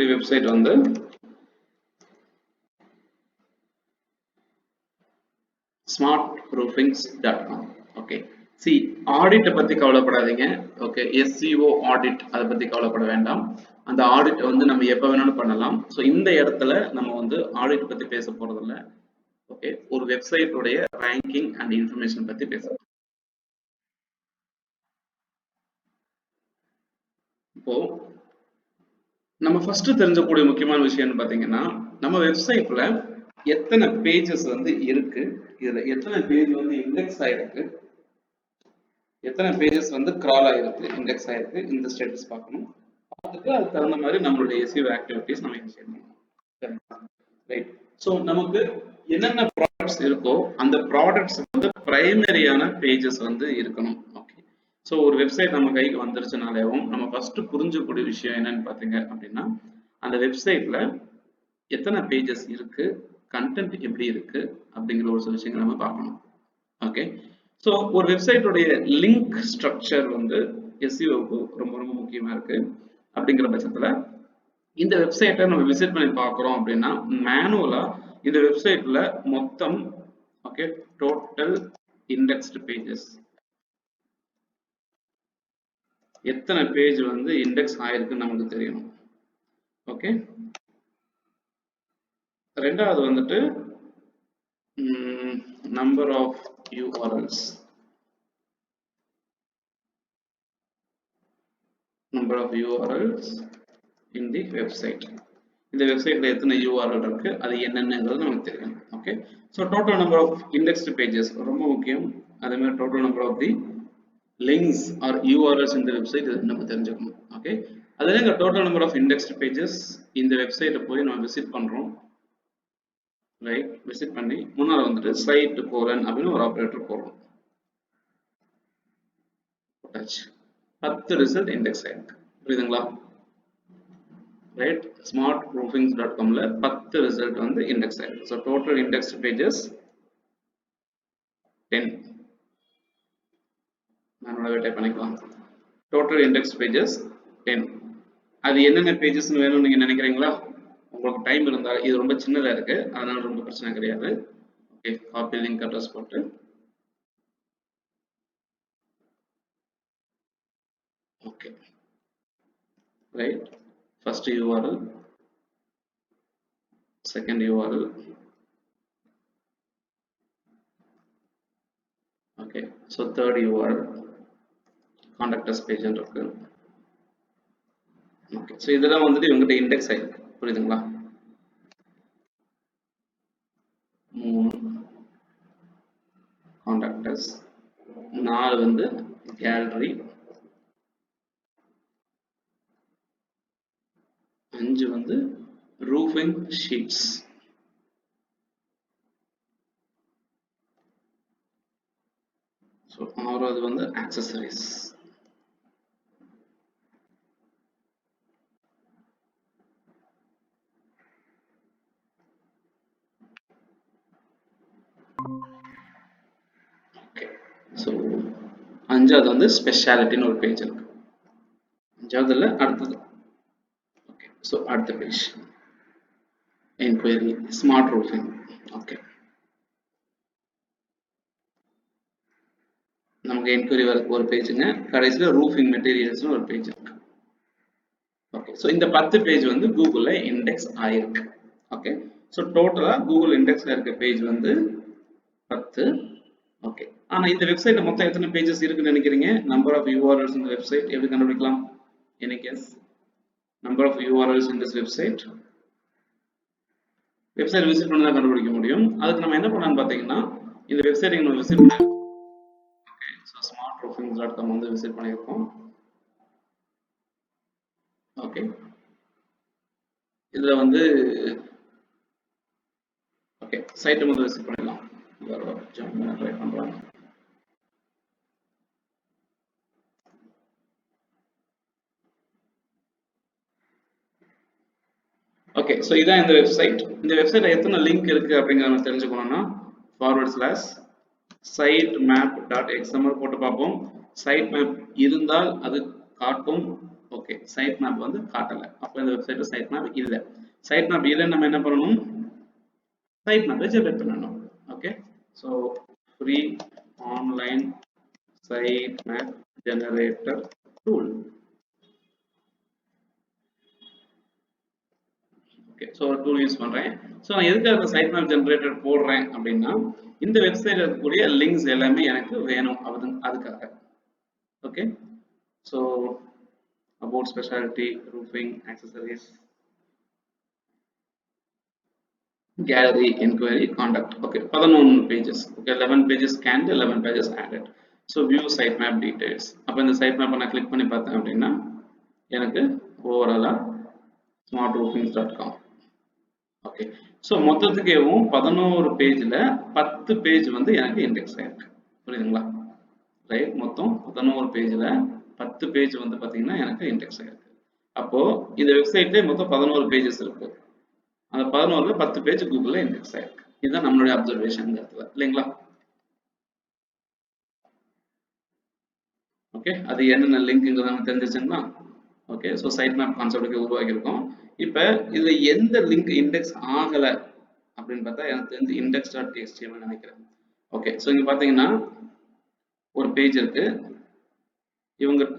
புரிஞ்சுக்கக்கூடிய website வந்து smartroofings.com. Okay, see audit பத்தி கவலைப்படாதீங்க. ஓகே, SEO ஆடிட் அதை பத்தி கவலைப்பட வேண்டாம். அந்த ஆடிட் வந்து நம்ம எப்ப வேணாலும் பண்ணலாம். ஸோ இந்த இடத்துல நம்ம வந்து ஆடிட் பத்தி பேச போறதில்ல. ஓகே, ஒரு வெப்சைட் உடைய ரேங்கிங் அண்ட் இன்ஃபர்மேஷன் பத்தி பேசலாம். இப்போ நம்ம ஃபர்ஸ்ட் தெரிஞ்சக்கூடிய முக்கியமான விஷயம் பாத்தீங்கன்னா, நம்ம வெப்சைட்ல எத்தனை பேஜஸ் வந்து இருக்கு, இதுல எத்தனை பேஜ் வந்து இண்டெக்ஸ் ஆயிருக்கு, எத்தனை பேஜஸ் வந்து கிரால் ஆயிருக்கு, இண்டெக்ஸ் ஆயிருக்கு, இந்த ஸ்டேட்டஸ் பார்க்கணும். பார்த்துட்டு அதுக்கு தகுந்த மாதிரி நம்மளுடைய SEO ஆக்டிவிட்டிஸ் நம்ம இனிஷியேட் பண்ணணும். ரைட். ஸோ நமக்கு என்னென்ன ப்ராடக்ட்ஸ் இருக்கோ அந்த ப்ராடக்ட்ஸ் வந்து பிரைமரியான பேஜஸ் வந்து இருக்கணும். ஓகே, ஸோ ஒரு வெப்சைட் நம்ம கைக்கு வந்துருச்சுனாலேவும் நம்ம ஃபர்ஸ்ட் புரிஞ்சக்கூடிய விஷயம் என்னன்னு பார்த்தீங்க அப்படின்னா, அந்த வெப்சைட்ல எத்தனை பேஜஸ் இருக்கு, கண்டென்ட் எப்படி இருக்கு அப்படிங்கிற ஒரு சில விஷயங்களை நம்ம பார்க்கணும். ஓகே, ஸோ ஒரு வெப்சைட்டோடைய லிங்க் ஸ்ட்ரக்சர் வந்து SEOக்கு ரொம்ப ரொம்ப முக்கியமா இருக்கு. அப்படிங்கிற பட்சத்துல இந்த வெப்சைட்டை நம்ம விசிட் பண்ணி பார்க்குறோம் அப்படின்னா, மேனுவலா இந்த வெப்சைட்ல மொத்தம் ஓகே டோட்டல் இண்டெக்ஸ்டு பேஜஸ் எத்தனை பேஜ் வந்து இண்டெக்ஸ் ஆயிருக்குன்னு நமக்கு தெரியணும். ஓகே, ரெண்டாவது வந்துட்டு number of URLs, number of URLs in the website. இந்த வெப்சைட்ல எத்தனை URL இருக்கு, அது என்னென்னங்கிறது நமக்கு தெரியும். Okay, so total number of indexed pages ரொம்ப முக்கியம். அதே மாதிரி total number of the links or URLs இந்த வெப்சைட் நம்ம தெரிஞ்சுக்கணும். ஓகே, அதே இங்க total number of indexed pages இந்த வெப்சைட்டை போய் நம்ம விசிட் பண்றோம். ரைட், விசிட் பண்ணி முன்னால வந்துட்டு சைட் கோலன் அப்படின்னு ஒரு ஆப்ரேட்டர் போடுறோம். 10 ரிசல்ட் இண்டெக்ஸ் ஆயிருக்கு. புரியுதுங்களா? ரைட், smartroofings.comல 10 ரிசல்ட் வந்து இண்டெக்ஸ் ஆயிருக்கு. So total indexed pages 10. நம்மளோட டைப் பண்ணிக்கலாம். Total index pages 10. அது என்னென்ன பேஜஸ் வேணும்னு நீங்க நினைக்கிறீங்களா? உங்களுக்கு டைம் இருந்தால், இது ரொம்ப சின்னதா இருக்கு அதனால ரொம்ப பிரச்சனை கிடையாது. ஓகே, காப்பி லிங்க் அட்ரஸ் போட்டு okay, right, first URL, second URL, okay, so third URL contact as page இருக்கு. ஓகே, ஸோ இதெல்லாம் வந்துட்டு இவங்ககிட்ட இண்டெக்ஸ் ஆயிருக்கு. புரியுதுங்களா? 3 கான்டாக்ட் அஸ், 4 வந்து கேலரி, 5 வந்து ரூஃபிங் ஷீட்ஸ், ஸோ 6வது வந்து ஆக்சசரிஸ். ஓகே, ஸோ 5வது வந்து ஸ்பெஷாலிட்டின்னு ஒரு பேஜ் இருக்கு. 5வதுல அடுத்தது. ஓகே, ஸோ அடுத்த page enquiry smart roofing. Okay, நமக்கு என்கொயரி வரக்கு ஒரு பேஜுங்க, கடைசியில் ரூஃபிங் மெட்டீரியல்ஸ்னு ஒரு பேஜ் இருக்கு. ஓகே, ஸோ இந்த 10 பேஜ் வந்து கூகுள்ல இண்டெக்ஸ் ஆயிருக்கு. ஓகே, ஸோ டோட்டலா கூகுள் இண்டெக்ஸ்ல இருக்க பேஜ் வந்து 10. ஓகே, ஆனா இந்த வெப்சைட்ல மொத்தம் எத்தனை பேஜஸ் இருக்குன்னு நினைக்கிறீங்க? நம்பர் ஆஃப் URLs இந்த வெப்சைட் எப்படி கண்டுபிடிக்கலாம்? Any guess? Number of URLs in this website. Website visit பண்ணி தான் கண்டுபிடிக்க முடியும். அதுக்கு நம்ம என்ன பண்ணலாம்னு பார்த்தீங்கன்னா, இந்த வெப்சைட் நம்ம விசிட் பண்ண ஓகே, ஸோ smartroofings.com வந்து விசிட் பண்ணியிருக்கோம். ஓகே, இதுல வந்து ஓகே சைட்டை வந்து விசிட் பண்ணிடலாம். ஜாயின் பண்ண ட்ரை பண்றோம். ஓகே, ஸோ இதான் இந்த வெப்சைட். இந்த வெப்சைட்ல எத்தனை லிங்க் இருக்கு அப்படிங்கிறத தெரிஞ்சுக்கணும்னா /sitemap.xml போட்டு பார்ப்போம். சைட் மேப் இருந்தால் அது காட்டும். ஓகே சைட் மேப் வந்து காட்டல. அப்ப இந்த வெப்சைட்ல சைட் மேப் இல்ல. சைட் மேப் இல்லைன்னு நம்ம என்ன பண்ணணும்? சைட் மேப்பை ஜெனரேட் பண்ணணும். Okay so free online side map generator tool. Okay so ஒரு டூல் யூஸ் பண்றேன். ஸோ நான் எதுக்காக அந்த சைட் மேப் ஜெனரேட்டர் போடுறேன் அப்படின்னா இந்த வெப்சைட்ல இருக்கக்கூடிய லிங்க்ஸ் எல்லாமே எனக்கு வேணும் அதுக்காக. Okay so about specialty, roofing, accessories, gallery, inquiry, contact. Okay, 11 pages. Okay, 11 pages scanned, 11 pages added. So view sitemap details. அப்ப இந்த sitemap நான் click பண்ணி பார்த்தேன் அப்படின்னா எனக்கு overall smartroofings.com. ஓகே ஸோ மொத்தத்துக்கேவும் 11 பேஜ்ல 10 பேஜ் வந்து எனக்கு இண்டெக்ஸ் ஆயிருக்கு. புரியுதுங்களா? ரைட், மொத்தம் 11 பேஜ்ல 10 பேஜ் வந்து பாத்தீங்கன்னா எனக்கு இண்டெக்ஸ் ஆயிருக்கு. அப்போ இந்த வெப்சைட்ல மொத்தம் 11 பேஜஸ் இருக்கு. அந்த 11ல 10 பேஜ் கூகுள்ல இண்டெக்ஸ் ஆயிருக்கு. இதுதான் நம்மளுடைய அப்சர்வேஷன் இல்லைங்களா? ஓகே, அது என்னென்ன லிங்க்ங்கிறது நமக்கு தெரிஞ்சிச்சுங்களா? ஓகே, ஸோ சைட் மேப் கான்செப்டுக்கு உருவாக்கியிருக்கோம். இப்போ இதுல எந்த லிங்க் இண்டெக்ஸ் ஆகல அப்படின்னு பார்த்தா எனக்கு தெரிஞ்சு index.html நினைக்கிறேன். ஓகே, ஸோ இங்க பாத்தீங்கன்னா ஒரு பேஜ் இருக்கு.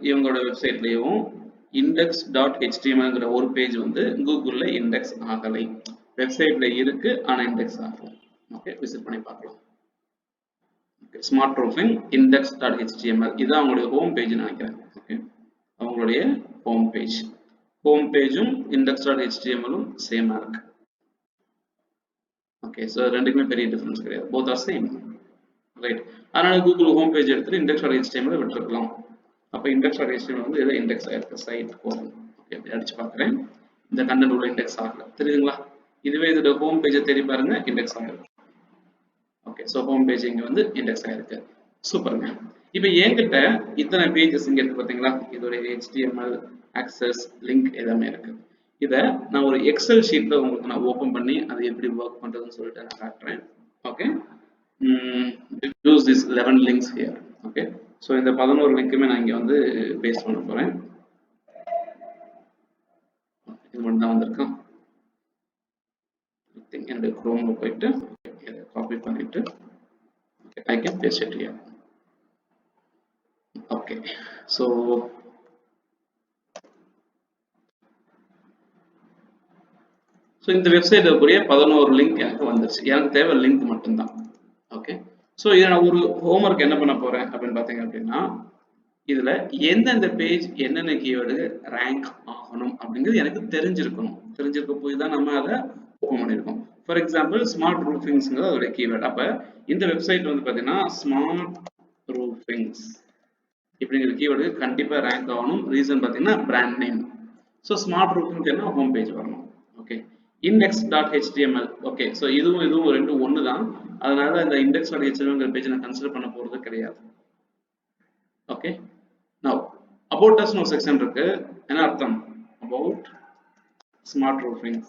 இவங்களோட வெப்சைட்லயும் index.html ஒரு பேஜ் வந்து கூகுள்ல இண்டெக்ஸ் ஆகலை. வெப்சைட்ல இருக்கு ஆனா இண்டெக்ஸ் ஆகல. ஓகே, விசிட் பண்ணி பார்க்கலாம். ஸ்மார்ட் ரூஃபிங் index.html இதான் அவங்களுடைய ஹோம் பேஜ் நினைக்கிறேன். ஓகே, அவங்களுடைய ஹோம் பேஜும் index.html சேமா இருக்கு. ஓகே, ஸோ ரெண்டுக்குமே பெரிய டிஃபரன்ஸ் கிடையாது. Both are same. ரைட், அதனால கூகுள் ஹோம் பேஜ் எடுத்துட்டு index.html விட்டுருக்கலாம். அப்ப index.html வந்து எதை இண்டெக்ஸ் ஆயிருக்கு? சைட் கோலம். ஓகே, அப்படி அடிச்சு பார்க்குறேன். இந்த கண்டென்ட் உள்ள இண்டெக்ஸ் ஆகல. தெரியுதுங்களா? இதுவே இதோட ஹோம் பேஜை தேடி பாருங்க, இண்டெக்ஸ் ஆயிருக்கு. ஓகே, ஸோ ஹோம் பேஜ் இங்க வந்து இண்டெக்ஸ் ஆயிருக்கு. சூப்பருங்க. இப்போ என்கிட்ட இத்தனை பேஜஸ் இங்க இருக்கு பாத்தீங்களா? இதோட HTML, access, லிங்க் எல்லாமே இருக்கு. இதை நான் ஒரு எக்ஸல் ஷீட்ல உங்களுக்கு நான் ஓபன் பண்ணி அதை எப்படி ஒர்க் பண்றதுன்னு சொல்லிட்டு நான் காட்டுறேன். Okay, use these 11 links here. Okay, so இந்த 11 லிங்க்குமே நான் இங்க வந்து பேஸ்ட் பண்ண போறேன். இது மட்டும் தான் வந்திருக்கேன். என்னுடைய குரோம்ல போயிட்டு காப்பி பண்ணிட்டு I can paste it here. Okay, so இந்த வெப்சைட்ல கூடிய 11 லிங்க் எனக்கு வந்துருச்சு. எனக்கு தேவை லிங்க் மட்டும்தான். ஓகே, ஸோ இதை நான் ஒரு ஹோம்ஒர்க் என்ன பண்ண போறேன் அப்படின்னு பாத்தீங்க அப்படின்னா இதுல எந்தெந்த பேஜ் என்னென்ன கீவேர்டு ரேங்க் ஆகணும் அப்படிங்கிறது எனக்கு தெரிஞ்சிருக்கணும். தெரிஞ்சிருக்க போய் தான் நம்ம அதை ஓபன் பண்ணிருக்கோம். ஃபார் எக்ஸாம்பிள் ஸ்மார்ட் ரூஃபிங்ஸ்ங்கிறது அதோட கீவேர்டு. அப்ப இந்த வெப்சைட் வந்து பாத்தீங்கன்னா ஸ்மார்ட் ரூஃபிங்ஸ் இப்படிங்கிற கீவேர்டு கண்டிப்பா ரேங்க் ஆகணும். ரீசன் பாத்தீங்கன்னா brand name. So smart roofing என்ன ஹோம் பேஜ் வரணும். Okay, index.html. ஓகே, ஸோ இதுவும் ரெண்டும் ஒன்று தான். அதனால இந்த index.html பேஜ் நான் கன்சிடர் பண்ண போறது கிடையாது. Okay, now about us no section இருக்கு. என்ன அர்த்தம்? about smart roofings.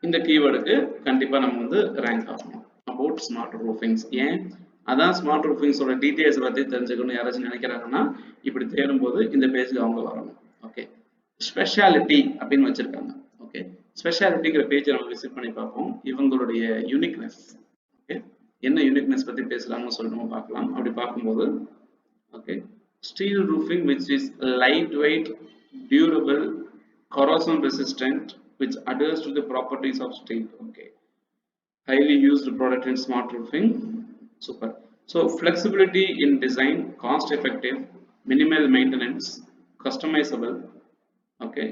இந்த கீவேர்டுக்கு கண்டிப்பா நம்ம வந்து ரேங்க் ஆகணும். about smart roofings. ஏன்? அதான் ஸ்மார்ட் ரூஃபிங்ஸோட டீடைல்ஸ் பத்தி தெரிஞ்சுக்கணும் யாராச்சும் நினைக்கிறாங்கன்னா இப்படி தேடும்போது இந்த பேஜ்ல அவங்க வரணும். ஓகே, ஸ்பெஷாலிட்டி அப்படின்னு வச்சிருக்காங்க. ஓகே, ஸ்பெஷாலிட்டிங்கிற பேஜை நம்ம விசிட் பண்ணி பார்ப்போம். இவங்களுடைய யூனிக்னஸ். ஓகே, என்ன யூனிக்னஸ் பத்தி பேசுறாங்கன்னு சொல்லிட்டு நம்ம பார்க்கலாம். அப்படி பார்க்கும்போது okay, steel roofing which is lightweight, durable, corrosion resistant, which adheres to the properties of steel. Okay, highly used product in smart roofing. Super. So flexibility in design, cost effective, minimal maintenance, customizable. Okay,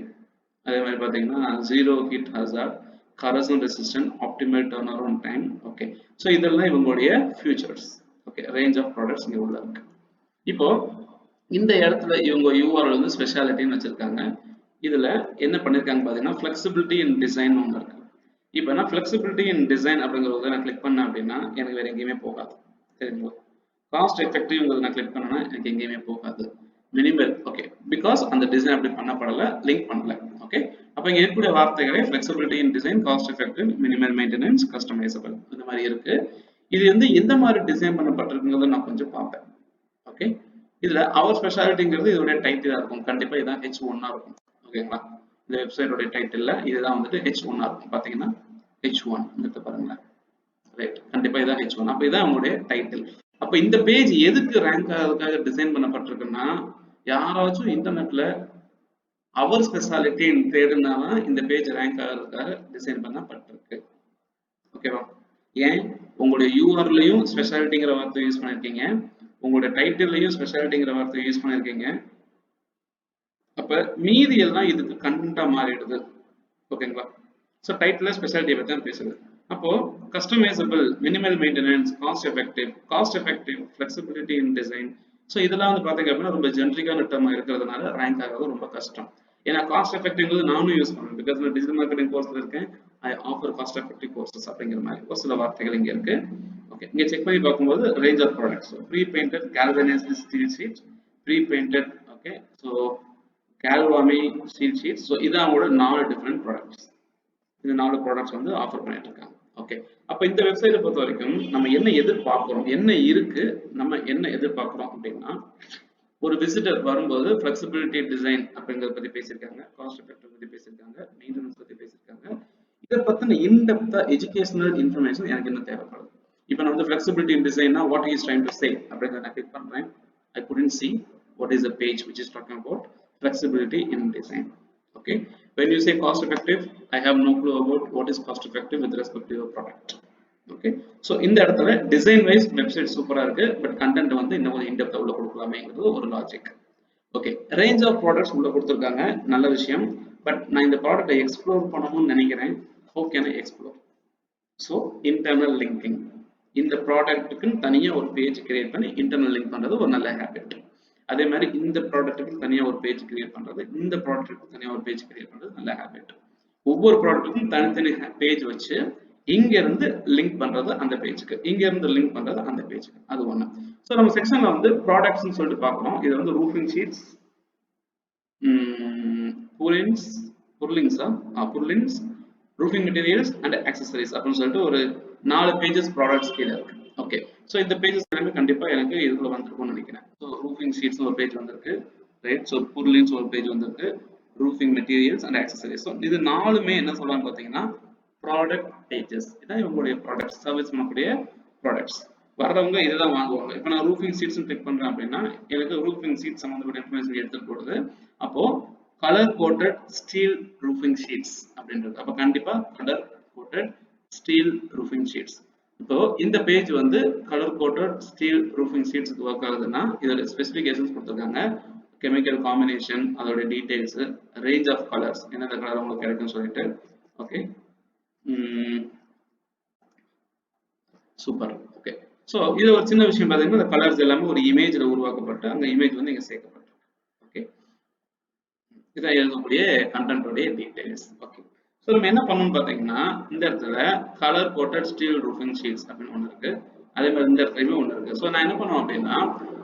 அதே மாதிரி பாத்தீங்கன்னா zero heat hazard, corrosion resistant, optimal turnaround time. Okay, so இதெல்லாம் இவங்களுடைய features. Okay, range of products இங்க உள்ள இருக்கு. இப்போ இந்த இடத்துல இவங்க URL வந்து ஸ்பெஷாலிட்டின்னு வச்சிருக்காங்க. இதுல என்ன பண்ணிருக்காங்க பாத்தீங்கன்னா flexibility in design ஒன்று இருக்கு. இப்போ நான் flexibility in design அப்படிங்கறத நான் கிளிக் பண்ணேன் அப்படின்னா எனக்கு வேற எங்கேயுமே போகாது. சரிங்களா? காஸ்ட் எஃபெக்டிவ்ங்கிறத நான் கிளிக் பண்ணேன்னா எனக்கு எங்கேயுமே போகாது. மினிமல். ஓகே, பிகாஸ் அந்த டிசைன் அப்படி பண்ணப்படல, லிங்க் பண்ணல. ஓகே, அப்ப இங்க இருக்கக்கூடிய வார்த்தைகளே flexibility in design, cost effective, minimal maintenance, customizable இந்த மாதிரி இருக்கு. இது வந்து எந்த மாதிரி டிசைன் பண்ணப்பட்டிருக்குங்கிறத நான் கொஞ்சம் பார்ப்பேன். ஓகே, இதுல அவர் ஸ்பெஷாலிட்டிங்கிறது இதோட டைட்டிலா இருக்கும். கண்டிப்பா இதான் H1 இருக்கும். ஓகேங்களா? இந்த வெப்சைட்டோட டைட்டில்ல இதுதான் வந்துட்டு H1 இருக்கும். பாத்தீங்கன்னா H1 இந்த பாருங்க. ரைட், கண்டிப்பா இதான் H1. அப்ப இதான் உங்களுடைய டைட்டில். அப்ப இந்த பேஜ் எதுக்கு ரேங்க் ஆகிறதுக்காக டிசைன் பண்ணப்பட்டிருக்குன்னா, யாராச்சும் இன்டர்நெட்ல அவர் ஸ்பெஷாலிட்டி தேடுனாதான் இந்த பேஜ் ரேங்க் ஆகிறதுக்காக டிசைன் பண்ணப்பட்டிருக்கு. ஓகேவா? ஏன் உங்களுடைய யூஆர்லையும் ஸ்பெஷாலிட்டிங்கிற வார்த்தை யூஸ் பண்ணிருக்கீங்க, உங்களுடைய டைட்டில்லையும் ஸ்பெஷாலிட்டிங்கிற வார்த்தை யூஸ் பண்ணிருக்கீங்க. அப்ப மீதி எல்லாம் இதுக்கு கண்டென்ட்டா மாறிடுது. ஓகேங்களா? ஸோ டைட்டில் ஸ்பெஷாலிட்டியை பற்றி தான் பேசுது. அப்போ customizable, minimal maintenance, cost effective, flexibility in design. So இதெல்லாம் வந்து பார்த்தீங்க அப்படின்னா ரொம்ப ஜென்ரிக்கான டேர்மா இருக்கிறதுனால ரேங்க் ஆகிறது ரொம்ப கஷ்டம். ஏன்னா காஸ்ட் எஃபெக்டிவ்ங்கிறது நானும் யூஸ் பண்ணுவேன். பிகாஸ் நான் டிஜிட்டல் மார்க்கெட்டிங் கோர்ஸ்ல இருக்கேன். ஐ ஆஃபர் காஸ்ட் எஃபெக்டிவ் கோர்சஸ் அப்படிங்கிற மாதிரி ஒரு சில வார்த்தைகள் இங்கே இருக்கு. ஓகே, இங்கே செக் பண்ணி பார்க்கும்போது range of products, pre painted galvanized steel sheet, pre painted, okay, so Galvami steel sheets. So இது அவங்களோட 4 டிஃப்ரெண்ட் ப்ராடக்ட்ஸ். இந்த 4 ப்ராடக்ட்ஸ் வந்து ஆஃபர் பண்ணிட்டு இருக்காங்க. ஓகே, அப்ப இந்த வெப்சைட்டை பொறுத்த வரைக்கும் நம்ம என்ன எதிர்பார்க்கிறோம், என்ன இருக்கு, நம்ம என்ன எதிர்பார்க்கிறோம் அப்படின்னா, ஒரு விசிட்டர் வரும்போது ஃபிளெக்சிபிலிட்டி டிசைன் அப்படிங்கறத பத்தி பேசியிருக்காங்க, காஸ்ட் எஃபெக்டிவ் பத்தி பேசியிருக்காங்க, மெயின்டெனன்ஸ் பத்தி பேசியிருக்காங்க. இதை பத்தின இன்டெப்தா எஜுகேஷனல் இன்ஃபர்மேஷன் எனக்கு என்ன தேவைப்படுது. இப்போ நான் வந்து ஃபிளெக்சிபிலிட்டி இன் டிசைன்னா what is trying to say அப்படிங்கறத நான் கிளிக் பண்றேன். I couldn't see what is the page which is talking about flexibility in design. Okay, when you say cost effective, I have no clue about what is cost effective with respect to your product. Okay, so இந்த இடத்துல design wise website சூப்பரா இருக்கு, but content வந்து இன்னும் கொஞ்சம் இன்டெப்தா உள்ள கொடுக்கலாமேங்கிறது ஒரு logic. Okay, range of products உள்ள கொடுத்துருக்காங்க, நல்ல விஷயம். பட் நான் இந்த ப்ராடக்ட்டை எக்ஸ்ப்ளோர் பண்ணணும்னு நினைக்கிறேன். How can I explore? So internal linking, இந்த ப்ராடக்ட்டுக்கு தனியா ஒரு பேஜ் கிரியேட் பண்ணி இன்டர்னல் லிங்க் பண்றது ஒரு நல்ல ஹேபிட். அதே மாதிரி இந்த ப்ராடக்ட்டுக்கு தனியா ஒரு பேஜ் கிரியேட் பண்றது, இந்த ப்ராடக்ட்டுக்கு தனியா ஒரு பேஜ் கிரியேட் பண்றது நல்ல ஹேபிட். ஒவ்வொரு ப்ராடக்ட்டுக்கும் தனித்தனி பேஜ் வச்சு இங்க இருந்து லிங்க் பண்றது அந்த பேஜுக்கு, இங்க இருந்து லிங்க் பண்றது அந்த பேஜுக்கு, அது ஒண்ணு. ஸோ நம்ம செக்ஷன்ல வந்து ப்ராடக்ட்ஸ்னு சொல்லிட்டு பார்க்கணும். இது வந்து roofing sheets, purlins, roofing materials and accessories அப்படின்னு சொல்லிட்டு ஒரு 4 பேஜஸ் ப்ராடக்ட்ஸ் கீழே இருக்கு. ஓகே, ஸோ இந்த பேஜஸ் எல்லாமே கண்டிப்பா எனக்கு இதுக்குள்ள வந்திருக்கும்னு நினைக்கிறேன். ஸோ ரூஃபிங் ஷீட்ஸ் ஒரு பேஜ் வந்திருக்கு, ரைட். ஸோ புர்லின்ஸ் ஒரு பேஜ் வந்திருக்கு, roofing materials and accessories. So இது 4மே என்ன சொல்றாங்க பார்த்தீங்கன்னா ப்ராடக்ட் பேஜஸ். இதான் இவங்களுடைய ப்ராடக்ட்ஸ், சர்வீஸ் பண்ணக்கூடிய ப்ராடக்ட்ஸ். வர்றவங்க இதுதான் வாங்குவாங்க. இப்போ நான் ரூஃபிங் ஷீட்ஸ் கிளிக் பண்றேன் அப்படின்னா எனக்கு ரூஃபிங் ஷீட் சம்பந்தப்பட்ட இன்ஃபர்மேஷன் எடுத்துட்டு போடுது. அப்போ color coated steel roofing sheets அப்படின்றது. அப்ப கண்டிப்பா color coated steel roofing sheets. இப்போ இந்த பேஜ் வந்து color coated steel roofing sheetsக்கு ஒர்க் ஆகுதுன்னா இதோட ஸ்பெசிஃபிகேஷன்ஸ் கொடுத்திருக்காங்க, கெமிக்கல் காம்பினேஷன், அதோட டீடைல்ஸ், ரேஞ்ச் ஆஃப் கலர்ஸ், என்னென்ன கலர் உங்களுக்கு கிடைக்கும்னு சொல்லிட்டு. Okay, super. ஓகே, ஸோ இது ஒரு சின்ன விஷயம் பார்த்தீங்கன்னா இந்த கலர்ஸ் எல்லாமே ஒரு இமேஜ்ல உருவாக்கப்பட்டு அந்த இமேஜ் வந்து இங்க சேர்க்கப்பட்டு. ஓகே, இதான் எழுதக்கூடிய கண்டென்ட்டோடைய டீடைல்ஸ். ஓகே, ஸோ நம்ம என்ன பண்ணணும்னு பார்த்தீங்கன்னா இந்த இடத்துல colour coated steel roofing sheets அப்படின்னு ஒன்று இருக்கு, அதே மாதிரி இந்த இடத்துலையுமே ஒன்று இருக்கு. ஸோ நான் என்ன பண்ணுவோம் அப்படின்னா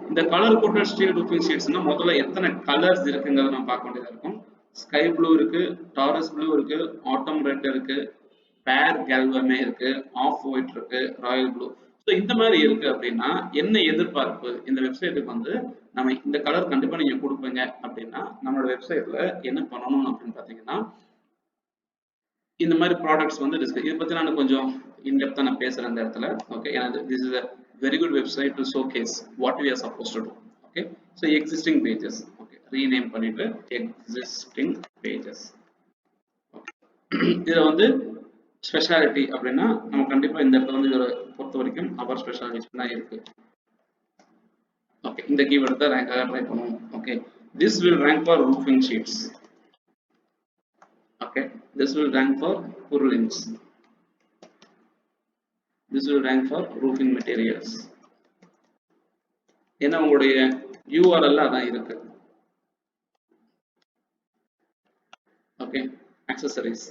இந்த கலர் கோட்டட் ஸ்டீல் ரூஃபிங் ஷீட்ஸ்னா முதல்ல எத்தனை கலர்ஸ் இருக்குங்கிறத நம்ம பார்க்க வேண்டியதாக இருக்கும். ஸ்கை ப்ளூ இருக்கு, டாரஸ் ப்ளூ இருக்கு, ஆட்டம் ரெட் இருக்கு, பேர் கேல்வமே இருக்கு, ஆஃப் ஒயிட் இருக்கு, ராயல் ப்ளூ. ஸோ இந்த மாதிரி இருக்கு அப்படின்னா என்ன எதிர்பார்ப்பு இந்த வெப்சைட்டுக்கு வந்து நம்ம இந்த கலர் கண்டிப்பா நீங்க கொடுப்பீங்க அப்படின்னா நம்மளோட வெப்சைட்ல என்ன பண்ணணும் அப்படின்னு பாத்தீங்கன்னா இந்த மாதிரி ப்ராடக்ட்ஸ் வந்து டிஸ்கஸ், இதை பத்தி நான் கொஞ்சம் இன்டெப்தா நான் பேசுறேன் இந்த இடத்துல. ஓகே, ஏன்னா this is a very good website to showcase what we are supposed to do. Okay, so existing pages, okay, rename பண்ணிட்டு existing pages. Okay, இதுல வந்து ஸ்பெஷாலிட்டி அப்படின்னா நம்ம கண்டிப்பா இந்த இடத்துல வந்து இதோட பொறுத்த வரைக்கும் அவர் ஸ்பெஷாலிட்டி தான் இருக்கு. ஓகே, இந்த கீவேர்ட் தான் ரேங்க் ஆக ட்ரை பண்ணுவோம். Okay, this will rank for roofing sheets. Okay, this will rank for purlins. This will rank for roofing materials. ஏன்னா உங்களுடைய URL அதான் இருக்கு. Okay, accessories,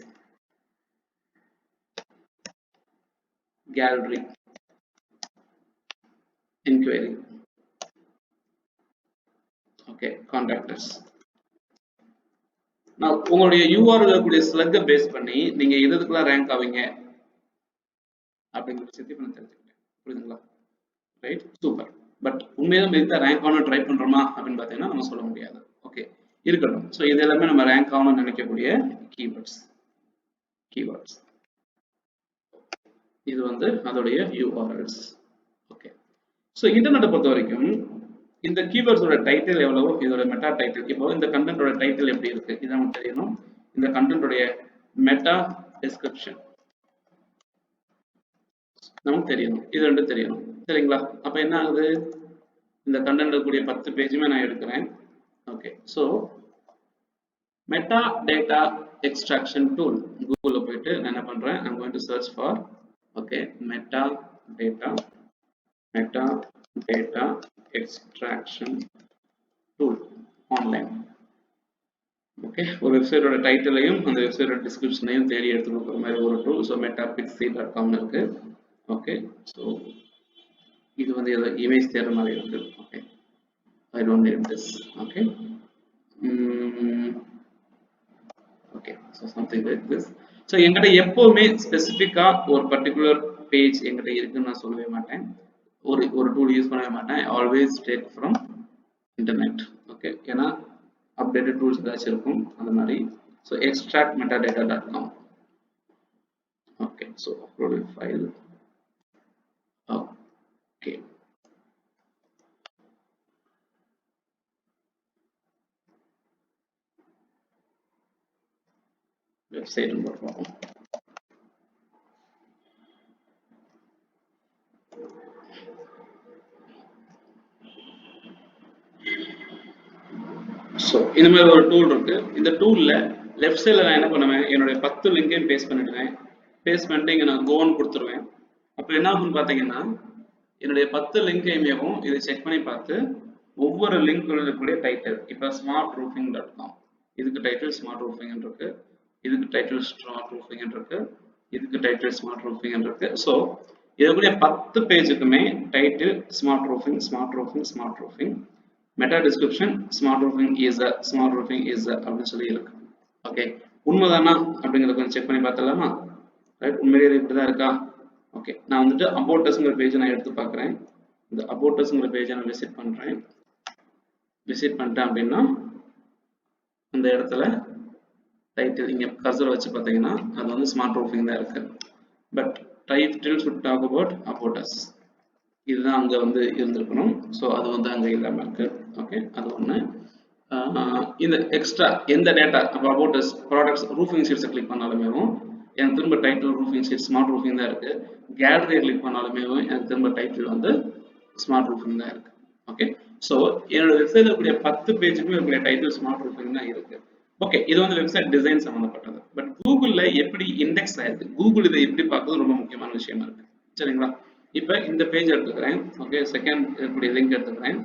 gallery, inquiry, okay, contact us. நான் உங்களுடைய URL கூடிய ஸ்லக்கை பேஸ் பண்ணி நீங்க எதுக்கெல்லாம் ரேங்க் ஆவீங்க அப்படிங்கிற விஷயத்தை நான் தெரிஞ்சுக்கிட்டேன். புரியுதுங்களா? Right, super. பட் உண்மையில நம்ம இதுதான் ரேங்க் ஆகணும் ட்ரை பண்றோமா அப்படின்னு பார்த்தீங்கன்னா நம்ம சொல்ல முடியாது. ஓகே, இருக்கட்டும். ஸோ இது எல்லாமே நம்ம ரேங்க் ஆகணும்னு நினைக்கக்கூடிய கீவேர்ட்ஸ். இது வந்து அதோடைய யூஆர்எல்ஸ். ஓகே, ஸோ இன்டர்நெட்டை பொறுத்த வரைக்கும் இந்த கீவேர்ட்ஸோட டைட்டில் எவ்வளவோ இதோட மெட்டா டைட்டில், இப்போ இந்த கண்டென்ட்டோட டைட்டில் எப்படி இருக்கு இது நமக்கு தெரியணும். இந்த கண்டென்ட்டோடைய மெட்டா டிஸ்கிரிப்ஷன் நமக்கு தெரியணும். இது ரெண்டும் தெரியணும். சரிங்களா? அப்ப என்ன ஆகுது, இந்த கண்டென்ட் கூடிய 10 பேஜுமே நான் எடுக்கிறேன். Okay, so meta data extraction tool கூகுளில் போயிட்டு நான் என்ன பண்றேன், I'm going to search for okay meta data extraction tool online. Okay, ஒரு வெப்சைட்டோட டைட்டிலையும் அந்த வெப்சைட்டோட டிஸ்கிரிப்ஷனையும் தேடி எடுத்து கொடுக்குற மாதிரி ஒரு டூல். ஸோ metapixie.com இருக்கு. ஓகே, ஸோ இது வந்து ஏதோ இமேஜ் தேடுற மாதிரி இருக்கு. Okay, I don't need this. Okay, okay, so something like this. So என்கிட்ட எப்போவுமே ஸ்பெசிஃபிக்காக ஒரு பர்டிகுலர் பேஜ் என்கிட்ட இருக்குன்னு நான் சொல்லவே மாட்டேன். ஒரு டூல் யூஸ் பண்ணவே மாட்டேன். Always take from internet. Okay, ஏன்னா அப்டேட்டட் டூல்ஸ் ஏதாச்சும் இருக்கும் அந்த மாதிரி. So extractmetadata.com. Okay, so uploaded file. Okay, website பார்ப்போம். ஸோ இந்த மாதிரி ஒரு டூல் இருக்கு. இந்த டூல்ல லெஃப்ட் சைடில் நான் என்ன பண்ணுவேன், என்னுடைய 10 லிங்கையும் பேஸ்ட் பண்ணிடுவேன். பேஸ்ட் பண்ணிட்டு இங்கே நான் கோன்னு கொடுத்துருவேன். அப்போ என்ன ஆகும்னு பார்த்தீங்கன்னா என்னுடைய 10 லிங்கையுமேவும் இதை செக் பண்ணி பார்த்து ஒவ்வொரு லிங்க் இருக்கக்கூடிய டைட்டில், இப்போ smartroofing.com இதுக்கு டைட்டில் ஸ்மார்ட் ரூஃபிங் இருக்கு, இதுக்கு டைட்டில் ஸ்மார்ட் ரூஃபிங் இருக்கு, இதுக்கு டைட்டில் ஸ்மார்ட் ரூஃபிங் இருக்கு. ஸோ இதுக்குரிய 10 பேஜுக்குமே title smart roofing, meta description smart roofing is அப்படின்னு சொல்லி இருக்கு. ஓகே, உண்மைதானா அப்படிங்கிறத கொஞ்சம் செக் பண்ணி பார்த்தலாமா? ரைட், உண்மையிலேயே இப்படிதான் இருக்கா? ஓகே, நான் வந்துட்டு அபோட்டஸ்ங்கிற பேஜை நான் எடுத்து பார்க்குறேன். இந்த அபோட்டஸ்ங்கிற பேஜை நான் விசிட் பண்ணிட்டேன் அப்படின்னா அந்த இடத்துல டைட்டில் இங்கே கர்சர் வச்சு பார்த்தீங்கன்னா அது வந்து ஸ்மார்ட் ரூஃபிங் தான் இருக்கு. But title should talk about அபோட்டஸ், இதுதான் அங்கே வந்து இருந்திருக்கணும். ஸோ அது வந்து அங்கே இல்லாமல் இருக்கு. ஓகே, அது ஒன்று. இந்த எக்ஸ்ட்ரா எந்த டேட்டா அப்போ அபோட்டஸ் ப்ராடக்ட்ஸ் ரூஃபிங் ஷீட்ஸை கிளிக் பண்ணாலுமே எனக்கு திரும்ப title roofing sheet smart roofing தான் இருக்கு. கேலரியை கிளிக் பண்ணாலுமே எனக்கு திரும்ப டைட்டில் வந்து ஸ்மார்ட் ரூஃபிங் தான் இருக்கு. ஓகே, ஸோ என்னோட வெப்சைட்ல இருக்கக்கூடிய 10 பேஜுக்குமே இருக்கக்கூடிய டைட்டில் ஸ்மார்ட் ரூஃபிங் தான் இருக்கு. ஓகே, இது வந்து வெப்சைட் டிசைன் சம்மந்தப்பட்டது. பட் கூகுள்ல எப்படி இண்டெக்ஸ் ஆயிருக்கு, கூகுள் இதை எப்படி பார்க்கறது ரொம்ப முக்கியமான விஷயமா இருக்கு. சரிங்களா? இப்போ இந்த பேஜ் எடுத்துக்கிறேன். ஓகே, செகண்ட் இருக்கக்கூடிய லிங்க் எடுத்துக்கிறேன்.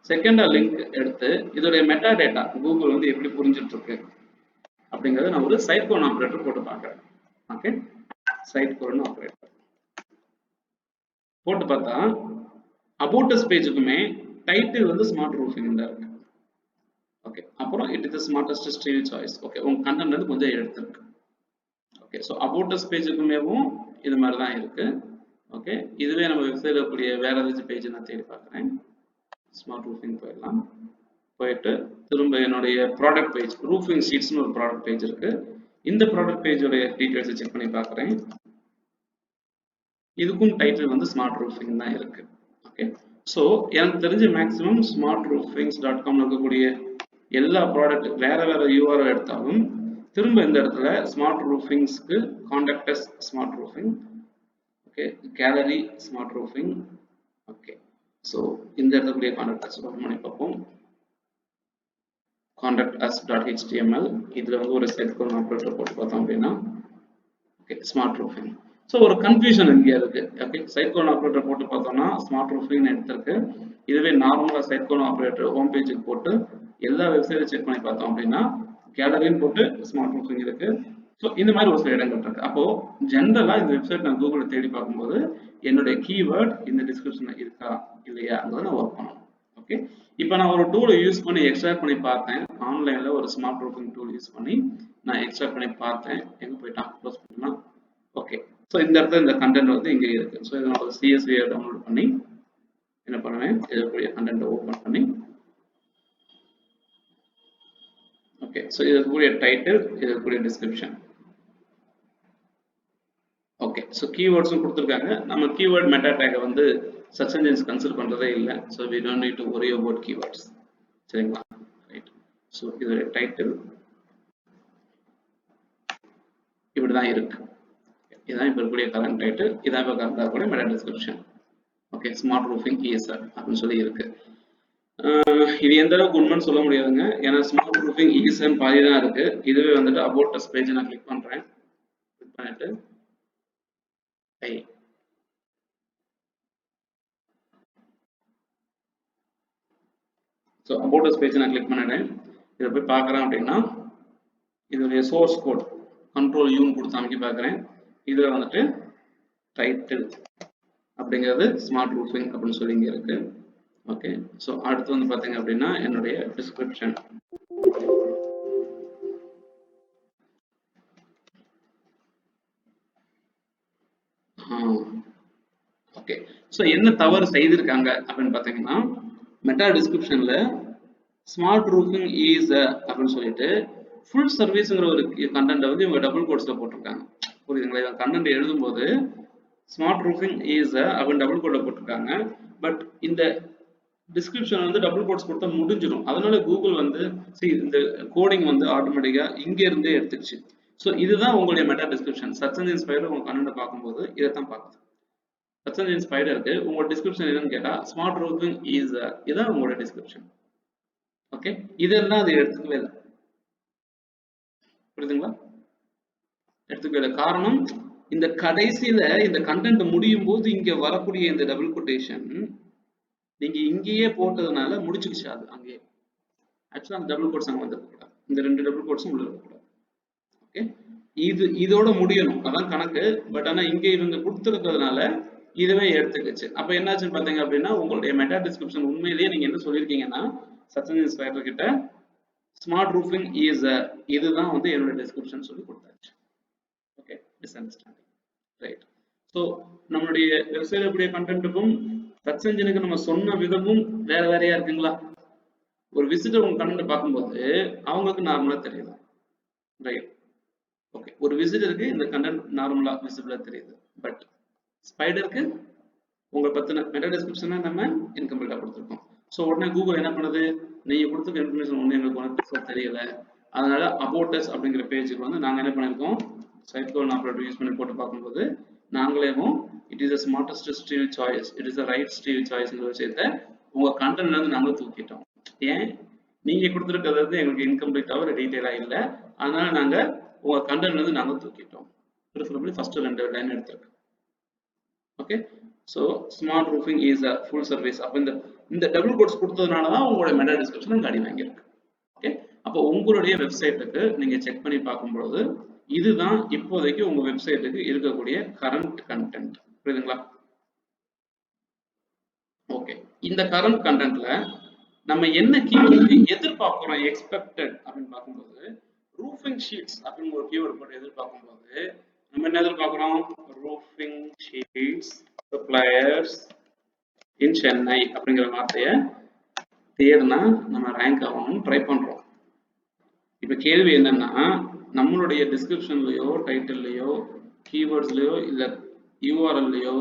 செகண்டா லிங்க் எடுத்து இதோடைய மெட்டா டேட்டா கூகுள் வந்து எப்படி புரிஞ்சிட்டு இருக்கு அப்படிங்கறத நான் ஒரு சைட் கோன் ஆபரேட்டர் போட்டு பார்க்குறேன். ஓகே, சைட் கோன் ஆபரேட்டர் போட்டு பார்த்தா அபோட்டஸ் பேஜுக்குமே டைட்டில் வந்து ஸ்மார்ட் ரூஃபிங் தான் இருக்கு. ஓகே, அப்புறம் it is the smartest style choice. Okay, உங்க கண்டென்ட் வந்து கொஞ்சம் எடுத்துருக்கு. ஓகே, ஸோ அபோட்டஸ் பேஜுக்குமேவும் இது மாதிரி தான் இருக்கு. ஓகே, இதுவே நம்ம வெப்சைட்ல இருக்கக்கூடிய வேற ஏதாச்சும் பேஜ் நான் தேடி பார்க்குறேன். ஸ்மார்ட் ரூஃபிங் போயிடலாம். போயிட்டு திரும்ப என்னுடைய ப்ராடக்ட் பேஜ் ரூஃபிங் ஷீட்ஸ்னு ஒரு ப்ராடக்ட் பேஜ் இருக்கு. இந்த ப்ராடக்ட் பேஜோட டீடைல்ஸை செக் பண்ணி பார்க்குறேன். இதுக்கும் டைட்டில் வந்து ஸ்மார்ட் ரூஃபிங் தான் இருக்கு. ஓகே, ஸோ எனக்கு தெரிஞ்ச மேக்ஸிமம் ஸ்மார்ட் ரூஃபிங்ஸ்.com இருக்கக்கூடிய எல்லா ப்ராடக்ட் வேற வேற யூஆர்எல் எடுத்தாலும் திரும்ப இந்த இடத்துல ஸ்மார்ட் ரூஃபிங்ஸ்க்கு contact us smart roofing, okay, gallery smart roofing. Okay, so இந்த இடத்துல கான்டாக்ட் அஸ் ஓப்பன் பண்ணி பார்ப்போம். கான்டாக்ட் us.html இதுல வந்து ஒரு செட் கோன் ஆபரேட்டர் போட்டு பார்த்தோம் அப்படின்னா ஓகே ஸ்மார்ட் ரூஃபிங். ஸோ ஒரு கன்ஃபியூஷன் இங்கே இருக்கு. ஓகே, சைட் கோன் ஆபரேட்டர் போட்டு பார்த்தோம்னா ஸ்மார்ட் ரூஃபிங் எடுத்திருக்கு. இதுவே நார்மலா சைட் கோன் ஆபரேட்டர் ஹோம் பேஜுக்கு போட்டு எல்லா வெப்சைட்டும் செக் பண்ணி பார்த்தோம் அப்படின்னா கேலரின்னு போட்டு ஸ்மார்ட் ரூஃபிங் இருக்கு. ஸோ இந்த மாதிரி ஒரு சில இடங்கள் இருக்கு. அப்போ ஜென்ரலா இந்த வெப்சைட் நான் கூகுளில் தேடி பார்க்கும்போது என்னுடைய கீவேர்ட் இந்த டிஸ்கிரிப்ஷன்ல இருக்கா இல்லையாங்கிறத நான் ஒர்க் பண்ணணும். ஓகே, இப்போ நான் ஒரு டூலை யூஸ் பண்ணி எக்ஸ்ட்ராக்ட் பண்ணி பார்த்தேன். ஆன்லைன்ல ஒரு ஸ்மார்ட் ரூஃபிங் டூல் யூஸ் பண்ணி நான் எக்ஸ்ட்ராக்ட் பண்ணி பார்த்தேன். எங்க போயிட்டான் க்ளோஸ் பண்ணலாம். ஓகே, ஸோ இந்த இடத்துல இந்த கண்டென்ட் வந்து இங்கே இருக்கு. ஸோ இதை நான் ஒரு CSV டவுன்லோட் பண்ணி என்ன பண்ணுவேன், இதற்குரிய கண்டென்ட் ஓபன் பண்ணி ஓகே. ஸோ இதற்குரிய டைட்டில், இதற்குரிய டிஸ்கிரிப்ஷன். ஓகே. ஸோ கீவேர்ட்ஸும் கொடுத்துருக்காங்க. நம்ம கீவேர்ட் மெட்டா டேக்கை வந்து சர்ச் என்ஜின்ஸ் கன்சிடர் பண்றதே இல்லை. So we don't need to worry about keywords. சரிங்களா? ரைட். ஸோ இதோட டைட்டில் இப்படிதான் இருக்கு. இதுதான் இப்போ இருக்கக்கூடிய கரண்ட் டைட்டில், இதான் இப்போ கரண்ட் ஆகக்கூடிய meta description. Okay. Smart roofing ESR அப்படின்னு சொல்லி இருக்கு. இது எந்த அளவுக்கு உண்மைன்னு சொல்ல முடியாதுங்க, ஏன்னா ஸ்மார்ட் ரூஃபிங் ESR பாதி தான் இருக்கு. இதுவே வந்துட்டு அபவுட் அஸ் பேஜ் நான் கிளிக் பண்றேன். கிளிக் பண்ணிட்டு ஸோ அபவுட் அஸ் பேஜ் நான் கிளிக் பண்ணிட்டேன். இதை போய் பார்க்குறேன் அப்படின்னா இதோடைய சோர்ஸ் கோட் கண்ட்ரோல் யூன்னு கொடுத்து அமைக்கி பார்க்குறேன். இதில் வந்துட்டு டைட்டில் அப்படிங்கிறது ஸ்மார்ட் ரூஃபிங் அப்படின்னு சொல்லி இங்கே இருக்கு. ஓகே. ஸோ அடுத்து வந்து பார்த்தீங்க அப்படின்னா என்னுடைய டிஸ்கிரிப்ஷன். ஓகே. ஸோ என்ன தவறு செய்திருக்காங்க அப்படின்னு பார்த்தீங்கன்னா, மெட்டா டிஸ்கிரிப்ஷன்ல ஸ்மார்ட் ரூஃபிங் இஸ் அப்படின்னு சொல்லிட்டு ஃபுல் சர்வீஸ்ங்கிற ஒரு கண்டென்ட்டை வந்து இவங்க டபுள் கோட்ஸ்ல போட்டிருக்காங்க. புரியுதுங்களா? இவங்க கண்டென்ட் எழுதும்போது ஸ்மார்ட் ரூஃபிங் இஸ் அப்படின்னு டபுள் கோட்ல போட்டிருக்காங்க. பட் இந்த டிஸ்கிரிப்ஷன் வந்து டபுள் கோட்ஸ் கொடுத்தா முடிஞ்சிடும். அதனால கூகுள் வந்து இந்த கோடிங் வந்து ஆட்டோமேட்டிக்கா இங்க இருந்தே எடுத்துச்சு. ஸோ இதுதான் உங்களுடைய meta description. Search engine spider உங்க கண்டென்ட் பார்க்கும்போது இதைத்தான் பார்க்குது. சர்ச் என்ஜின் ஸ்பைடருக்கு உங்களோட டிஸ்கிரிப்ஷன் என்னன்னு கேட்டா ஸ்மார்ட் ரூஃபிங் இஸ் இதான் உங்களோட டிஸ்கிரிப்ஷன். ஓகே. இதெல்லாம் அது எடுத்துக்கவே இல்லை. புரியுதுங்களா? எடுத்துக்கவே இல்லை. காரணம், இந்த கடைசியில இந்த கண்டென்ட் முடியும் போது இங்க வரக்கூடிய இந்த டபுள் கொட்டேஷன் நீங்க இங்கேயே போட்டதுனால முடிச்சுக்கிச்சு. அது அங்கேயே ஆக்சுவலா அந்த டபுள் கோட்ஸ் அங்க வந்துருக்கூடாது. இந்த 2 டபுள் கோட்ஸும் உள்ள இருக்கக்கூடாது. ஓகே. இதோட முடியணும், அதான் கணக்கு. பட் ஆனா இங்க இவங்க கொடுத்துருக்கிறதுனால இதுவே எடுத்துக்கிச்சு. அப்ப என்னாச்சுன்னு பாத்தீங்க அப்படின்னா, உங்களுடைய மெட்டா டிஸ்கிரிப்ஷன் உண்மையிலேயே நீங்க என்ன சொல்லியிருக்கீங்கன்னா, சர்ச் என்ஜின் ஸ்பைடர் கிட்ட ஸ்மார்ட் ரூஃபிங் இஸ் இதுதான் வந்து என்னோட டிஸ்கிரிப்ஷன் சொல்லி கொடுத்தாச்சு. ஓகே. மிஸ்அண்டர்ஸ்டாண்டிங். ரைட். ஸோ நம்மளுடைய வெப்சைட் இருக்கக்கூடிய கண்டென்ட்டுக்கும் சர்ச் என்ஜினுக்கு நம்ம சொன்ன விதமும் வேற வேறையா இருக்குங்களா? ஒரு விசிட்டர் உங்க கண்டென்ட் பார்க்கும்போது அவங்களுக்கு நார்மலா தெரியுது. ரைட். ஓகே. ஒரு விசிட்டருக்கு இந்த கண்டென்ட் நார்மலா விசிபிளா தெரியுது. பட் ஸ்பைடருக்கு உங்களை பத்தின மெட்டா டிஸ்கிரிப்ஷனை நம்ம இன்கம்ப்ளீட்டா கொடுத்துருக்கோம். ஸோ உடனே கூகுள் என்ன பண்ணுது, நீங்க கொடுத்துருக்க இன்ஃபர்மேஷன் ஒன்று எங்களுக்கு தெரியல, அதனால அபவுட் அஸ் அப்படிங்கிற பேஜுக்கு வந்து நாங்க என்ன பண்ணிருக்கோம், சைட் கோலன் ஆபரேட்டர் யூஸ் பண்ணி போட்டு பார்க்கும்போது நாங்களேவும் it is the smartest steel choice, it is the right steel சாய்ஸ்ங்கிற விஷயத்த உங்க கண்டென்ட்ல இருந்து நாங்களும் தூக்கிட்டோம். ஏன், நீங்க கொடுத்துருக்கிறது வந்து எங்களுக்கு இன்கம்ப்ளீட்டாக ஒரு டீட்டெயிலா இல்லை, அதனால நாங்க உங்க கண்டென்ட்ல இருந்து நாங்க தூக்கிட்டோம். ப்ரிஃபரபிளி ஃபர்ஸ்ட் 2 லைன் எடுத்திருக்கு. Okay. So smart roofing is a full service. அப்போ இந்த டபுள் கோட்ஸ் கொடுத்ததுனால தான் உங்களுடைய மெட்டா டிஸ்கிரிப்ஷன் அங்கே அடி வாங்கியிருக்கு. ஓகே. அப்போ உங்களுடைய வெப்சைட்டுக்கு நீங்க செக் பண்ணி பார்க்கும்போது இதுதான் இப்போதைக்கு உங்க வெப்சைட்டுக்கு இருக்கக்கூடிய கரண்ட் கண்டென்ட். புரியுதுங்களா? ஓகே. இந்த கரண்ட் கண்டென்ட்ல நம்ம என்ன கீவேர்டு எதிர்பார்க்கிறோம், எக்ஸ்பெக்டட் அப்படின்னு பார்க்கும்போது ரூஃபிங் ஷீட்ஸ் அப்படின்னு ஒரு கீவேர்டு போட்டு எதிர்பார்க்கும்போது நம்ம என்ன எதிர்பார்க்கிறோம், roofing sheets suppliers in Chennai அப்படிங்கிற வார்த்தையை தேடினா நம்ம ரேங்க் ஆகணும்னு ட்ரை பண்றோம். இப்ப கேள்வி என்னன்னா, நம்மளுடைய டிஸ்கிரிப்ஷன்லயோ டைட்டில்லையோ கீவேர்ட்ஸ்லயோ இல்ல யூஆர்எல்லையோ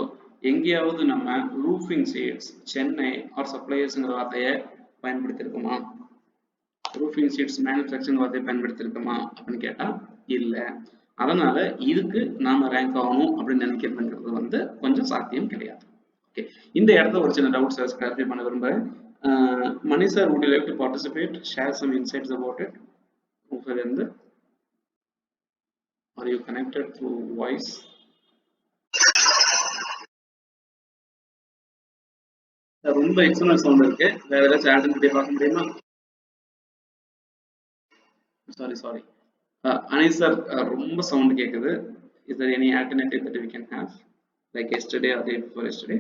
எங்கேயாவது நம்ம ரூஃபிங் ஷீட்ஸ் சென்னை ஆர் சப்ளையர்ஸ்ங்கிற வார்த்தையை பயன்படுத்தியிருக்குமா, ரூஃபிங் ஷீட்ஸ் மேனுஃபேக்சரிங் வார்த்தையை பயன்படுத்தியிருக்குமா அப்படின்னு கேட்டா இல்லை. அதனால இதுக்கு நாம ரேங்க் ஆகணும் அப்படின்னு நினைக்கிறதுங்கிறது வந்து கொஞ்சம் சாத்தியம் கிடையாது. ஓகே. இந்த இடத்துல ஒரு சின்ன டவுட்ஸ் கிளாரிஃபை பண்ண விரும்புறேன். மணி sir, would you like to participate, share some insights about it? Are you connected through voice? ரொம்ப எக்ஸ்டர்னல் சவுண்ட் இருக்கு, வேற ஏதாச்சும் ஆட் பண்ணி பார்க்க முடியுமா? சாரி அனில் சார், ரொம்ப சவுண்ட் கேக்குது. Is there any alternative that we can have, like yesterday or day before yesterday?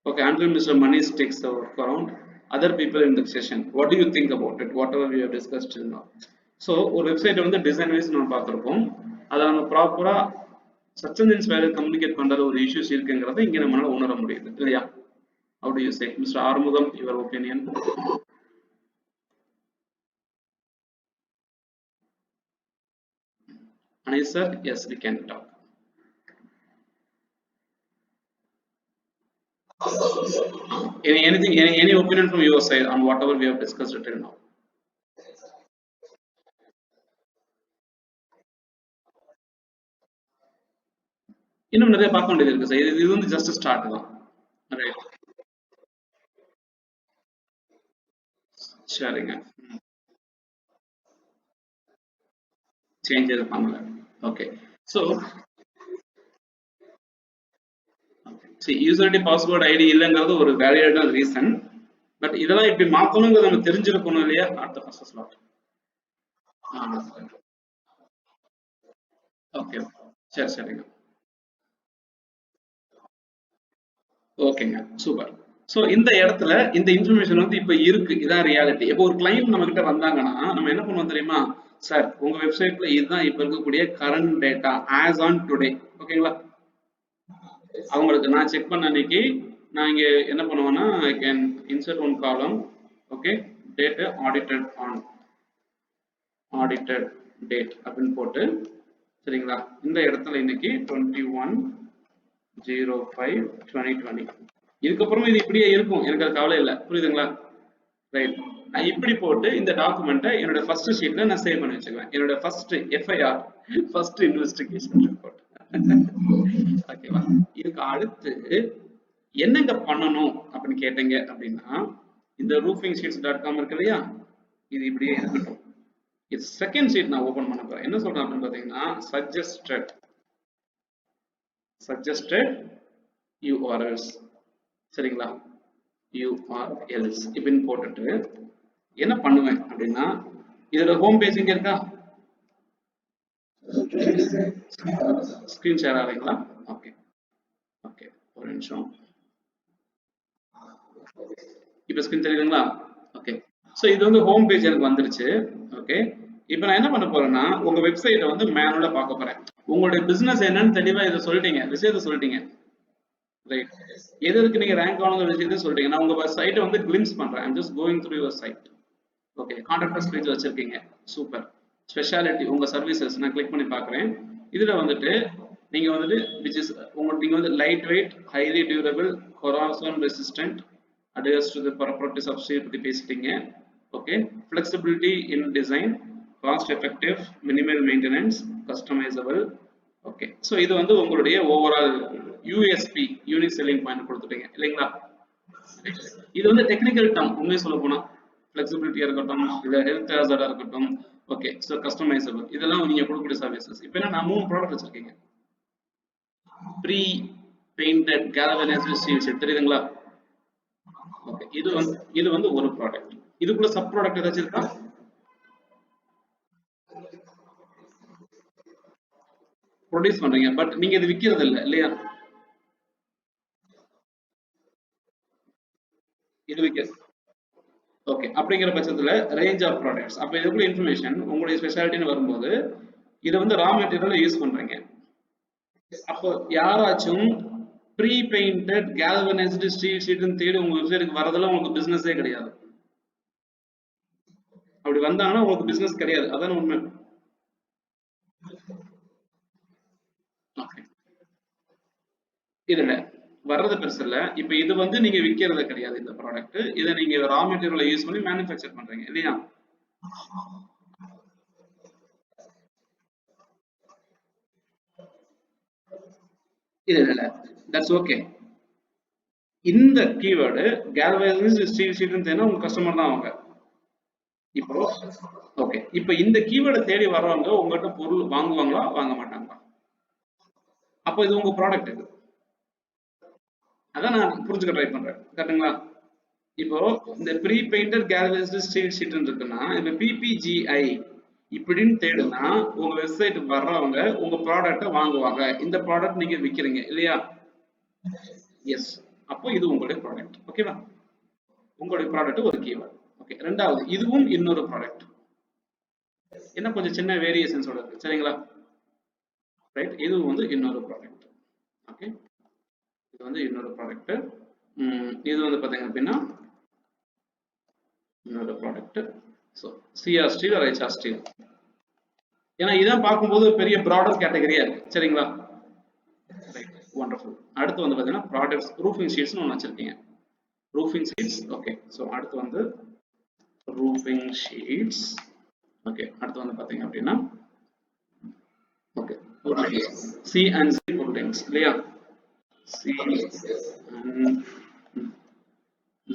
Okay, until Mr. Manish takes the work around, other people in the session, what do you think about it, whatever we have discussed till now? So ஒரு website வந்து design wise நம்ம பார்த்துருக்கோம். அதை நம்ம ப்ராப்பரா search engines வேற communicate பண்ற ஒரு இஷ்யூஸ் இருக்குங்கிறத இங்க நம்மளால உணர முடியுது இல்லையா? How do you say, Mr. Armugam, your opinion? Anish sir, yes, we can talk. Any opinion from your side on whatever we have discussed till now? இன்னும் நிறைய பார்க்க வேண்டியது இருக்கு சார். இது வந்து ஜஸ்ட் ஸ்டார்ட் தான். ரைட். சரிங்க. சேஞ்ச் எதுவும் பண்ணல. Okay. So user ID password ID இல்லைங்கிறது ஒரு வேலிடான ரீசன். பட் இதெல்லாம் இப்படி மாற்றணுங்கிறது நம்ம தெரிஞ்சிருக்கணும் இல்லையா? அடுத்த ஃபர்ஸ்ட் ஸ்லாட். ஓகே. சரி சரிங்க. ஓகேங்க, சூப்பர். ஸோ இந்த இடத்துல இந்த இன்ஃபர்மேஷன் வந்து இப்போ இருக்கு, இதான் ரியாலிட்டி. இப்போ ஒரு கிளைண்ட் நம்ம கிட்ட வந்தாங்கன்னா நம்ம என்ன பண்ணுவோம் தெரியுமா? சார் உங்க வெப்சைட்ல இதுதான் இப்போ இருக்கக்கூடிய current data as on today, ஓகேங்களா? அவங்களுக்கு நான் செக் பண்ண அன்னைக்கு நான் இங்க என்ன பண்ணுவேன்னா ஐ கேன் இன்சர்ட் ஒன் காலம். Okay, date audited on audited date அப்படின்னு போட்டு, சரிங்களா? இந்த இடத்துல இன்னைக்கு 21/05/2020. இதுக்கப்புறமும் இது இப்படியே இருக்கும், எனக்கு அது கவலை இல்லை, புரியுதுங்களா? ரைட். நான் இப்படி போட்டு இந்த டாக்குமெண்ட்டை என்னோட ஃபர்ஸ்ட் ஷீட்ல நான் சேவ் பண்ணி வச்சுக்குவேன். என்னோட first FIR, first investigation report. ஓகேவா? இதுக்கு அடுத்து என்னங்க பண்ணணும் அப்படின்னு கேட்டீங்க அப்படின்னா, இந்த roofing-sheets.com இருக்கு இல்லையா, இது இப்படியே இருக்கட்டும். இது செகண்ட் ஷீட் நான் ஓபன் பண்ண போறேன். என்ன சொல்றேன் அப்படின்னு பாத்தீங்கன்னா, suggested URLs, சரிங்களா? URLs இப்படின்னு போட்டுட்டு என்ன பண்ணுவேன் அப்படின்னா, இதோட ஹோம் பேஜ் இங்க இருக்கா? ஸ்கிரீன் ஷேர் ஆகுங்களா? ஓகே ஓகே, ஒரு நிமிஷம். இப்போ ஸ்கிரீன் தெரியுதுங்களா? ஓகே. ஸோ இது வந்து ஹோம் பேஜ் எனக்கு வந்துருச்சு. ஓகே, இப்போ நான் என்ன பண்ண போறேன்னா உங்க வெப்சைட்டை வந்து மேனுவலா பார்க்க போறேன். உங்களுடைய பிசினஸ் என்னன்னு தெளிவா இதை சொல்லிட்டீங்க, விஷயத்தை சொல்லிட்டீங்க, ரைட்? எதுக்கு நீங்க ரேங்க் ஆகணுங்கிற விஷயத்தை சொல்லிட்டீங்க. நான் உங்க சைட்டை வந்து கிளிம்ஸ் பண்றேன். I'm just going through your site. Okay, contact page வச்சிருக்கீங்க, சூப்பர். ஸ்பெஷாலிட்டி உங்க சர்வீசஸ் நான் கிளிக் பண்ணி பார்க்குறேன். இதுல வந்துட்டு நீங்க வந்துட்டு which is உங்களுக்கு நீங்க வந்து light weight, highly durable, corrosion resistant, adheres to the properties of steel பத்தி பேசிட்டீங்க. Okay, flexibility in design, cost effective, minimal maintenance, customizable. Okay, so இது வந்து உங்களுடைய overall USP, unique selling point கொடுத்துட்டீங்க இல்லைங்களா? இது வந்து டெக்னிக்கல் டேர்ம், உண்மையை சொல்ல போனா ஃபிளெக்சிபிலிட்டியா இருக்கட்டும், இல்ல ஹெல்த் ஹாசர்டா இருக்கட்டும். ஓகே, ஸோ கஸ்டமைசபிள், இதெல்லாம் நீங்க கொடுக்கக்கூடிய சர்வீசஸ். இப்போ என்ன, நான் 3 ப்ராடக்ட் வச்சிருக்கீங்க. Pre painted galvanized steel sheet தெரியுதுங்களா? ஓகே, இது வந்து ஒரு ப்ராடக்ட். இதுக்குள்ள சப் ப்ராடக்ட் ஏதாச்சும் இருக்கா? ப்ரொடியூஸ் பண்றீங்க, பட் நீங்க இது விக்கிறது இல்லை இல்லையா? இது விக்கிறது. ஓகே, அப்படிங்கிற பட்சத்துல ரேஞ்ச் ஆஃப் ப்ராடக்ட்ஸ், அப்ப இதுக்குள்ள இன்ஃபர்மேஷன் உங்களுடைய ஸ்பெஷாலிட்டின்னு வரும்போது இதை வந்து ரா மெட்டீரியல் யூஸ் பண்றீங்க. அப்போ யாராச்சும் ப்ரீ பெயிண்டட் galvanized ஸ்டீல் ஷீட்னு தேடி உங்க வெப்சைட்டுக்கு வரதெல்லாம் உங்களுக்கு பிசினஸே கிடையாது. அப்படி வந்தாங்கன்னா உங்களுக்கு பிசினஸ் கிடையாது, அதான உண்மை. ஓகே, இதுல வர்றது பெருசு இல்ல. இப்ப இது வந்து நீங்க விக்கிறது கிடையாது, இந்த ப்ராடக்ட். இதை நீங்க ரா மெட்டீரியலை யூஸ் பண்ணி மேனுஃபேக்சர் பண்றீங்க இல்லையா? இல்ல, தட்ஸ் ஓகே. இந்த கீவேர்டு galvanized ஸ்டீல் ஷீட்னு தேடினா உங்க கஸ்டமர் தான் அவங்க. இப்போ ஓகே, இப்போ இந்த கீவேர்டை தேடி வர்றவங்க உங்ககிட்ட பொருள் வாங்குவாங்களா, வாங்க மாட்டாங்களா? அப்போ இது உங்க ப்ராடக்ட். இது அதான் நான் புரிஞ்சுக்க ட்ரை பண்றேன், கரெக்ட்டுங்களா? இப்போ இந்த pre painted galvanized steel sheet இருக்குன்னா, இந்த PPGI இப்படின்னு தேடுனா உங்க வெப்சைட் வர்றவங்க உங்க ப்ராடக்ட்டை வாங்குவாங்க. இந்த ப்ராடக்ட் நீங்க விக்கிறீங்க இல்லையா? எஸ். அப்போ இது உங்களுடைய ப்ராடக்ட், ஓகேவா? உங்களுடைய ப்ராடக்ட் ஒரு கீவேர்ட். ஓகே, ரெண்டாவது இதுவும் இன்னொரு ப்ராடக்ட். என்ன கொஞ்சம் சின்ன வேரியேஷன்ஸோட இருக்கு, சரிங்களா? ரைட். இது வந்து இன்னொரு ப்ராடக்ட். ஓகே, இது வந்து இன்னொரு ப்ராடக்ட். இது வந்து பாத்தீங்க அப்படின்னா இன்னொரு product. So CR steel or HR steel, ஏன்னா இதான் பார்க்கும்போது பெரிய ப்ராடர் கேட்டகரியா இருக்கு. சரிங்களா, ரைட், வண்டர்ஃபுல். அடுத்து வந்து பாத்தீங்கன்னா ப்ராடக்ட்ஸ் ரூஃபிங் ஷீட்ஸ்னு ஒன்று வச்சிருக்கீங்க. Roofing sheets. ஓகே, ஸோ அடுத்து வந்து ரூஃபிங் ஷீட்ஸ். ஓகே, அடுத்து வந்து பாத்தீங்க அப்படின்னா okay C and C purlins இல்லையா, C and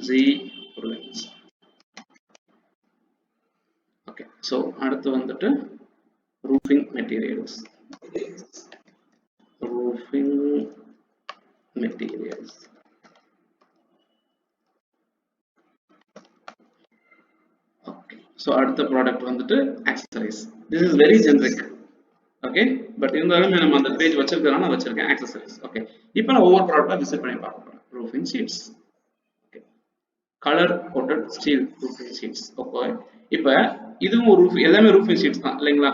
G purlins. Okay, so அடுத்து வந்துட்டு roofing materials. Roofing materials. Okay, so அடுத்த ப்ராடக்ட் வந்துட்டு accessories. This is very generic. Okay, but இருந்தாலும் நம்ம அந்த பேஜ் வச்சிருக்கறனால நான் வச்சிருக்கேன் accessories. Okay, இப்போ நான் ஒவ்வொரு ப்ராடக்ட்டா விசிட் பண்ணி பார்க்க போறேன். roofing sheets. Okay, color coated steel roofing sheets. Okay, இப்போ இதுவும் ஒரு roof, எல்லாமே roofing sheets தான் இல்லைங்களா,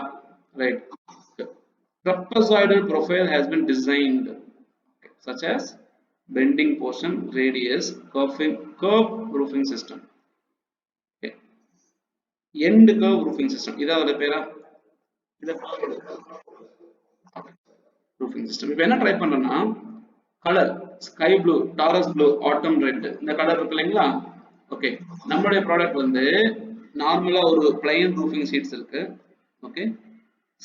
right. Trapezoidal profile has been designed, okay, such as bending portion, radius, curve roofing system. Okay. End curve roofing system. இதாவது பேரா roofing system. இப்போ என்ன ட்ரை பண்றேன்னா colour sky blue, Taurus blue, autumn red, இந்த colour இருக்கு இல்லைங்களா. Okay, நம்மளுடைய product வந்து நார்மலா ஒரு பிளைன் ரூஃபிங் ஷீட்ஸ் இருக்கு. Okay,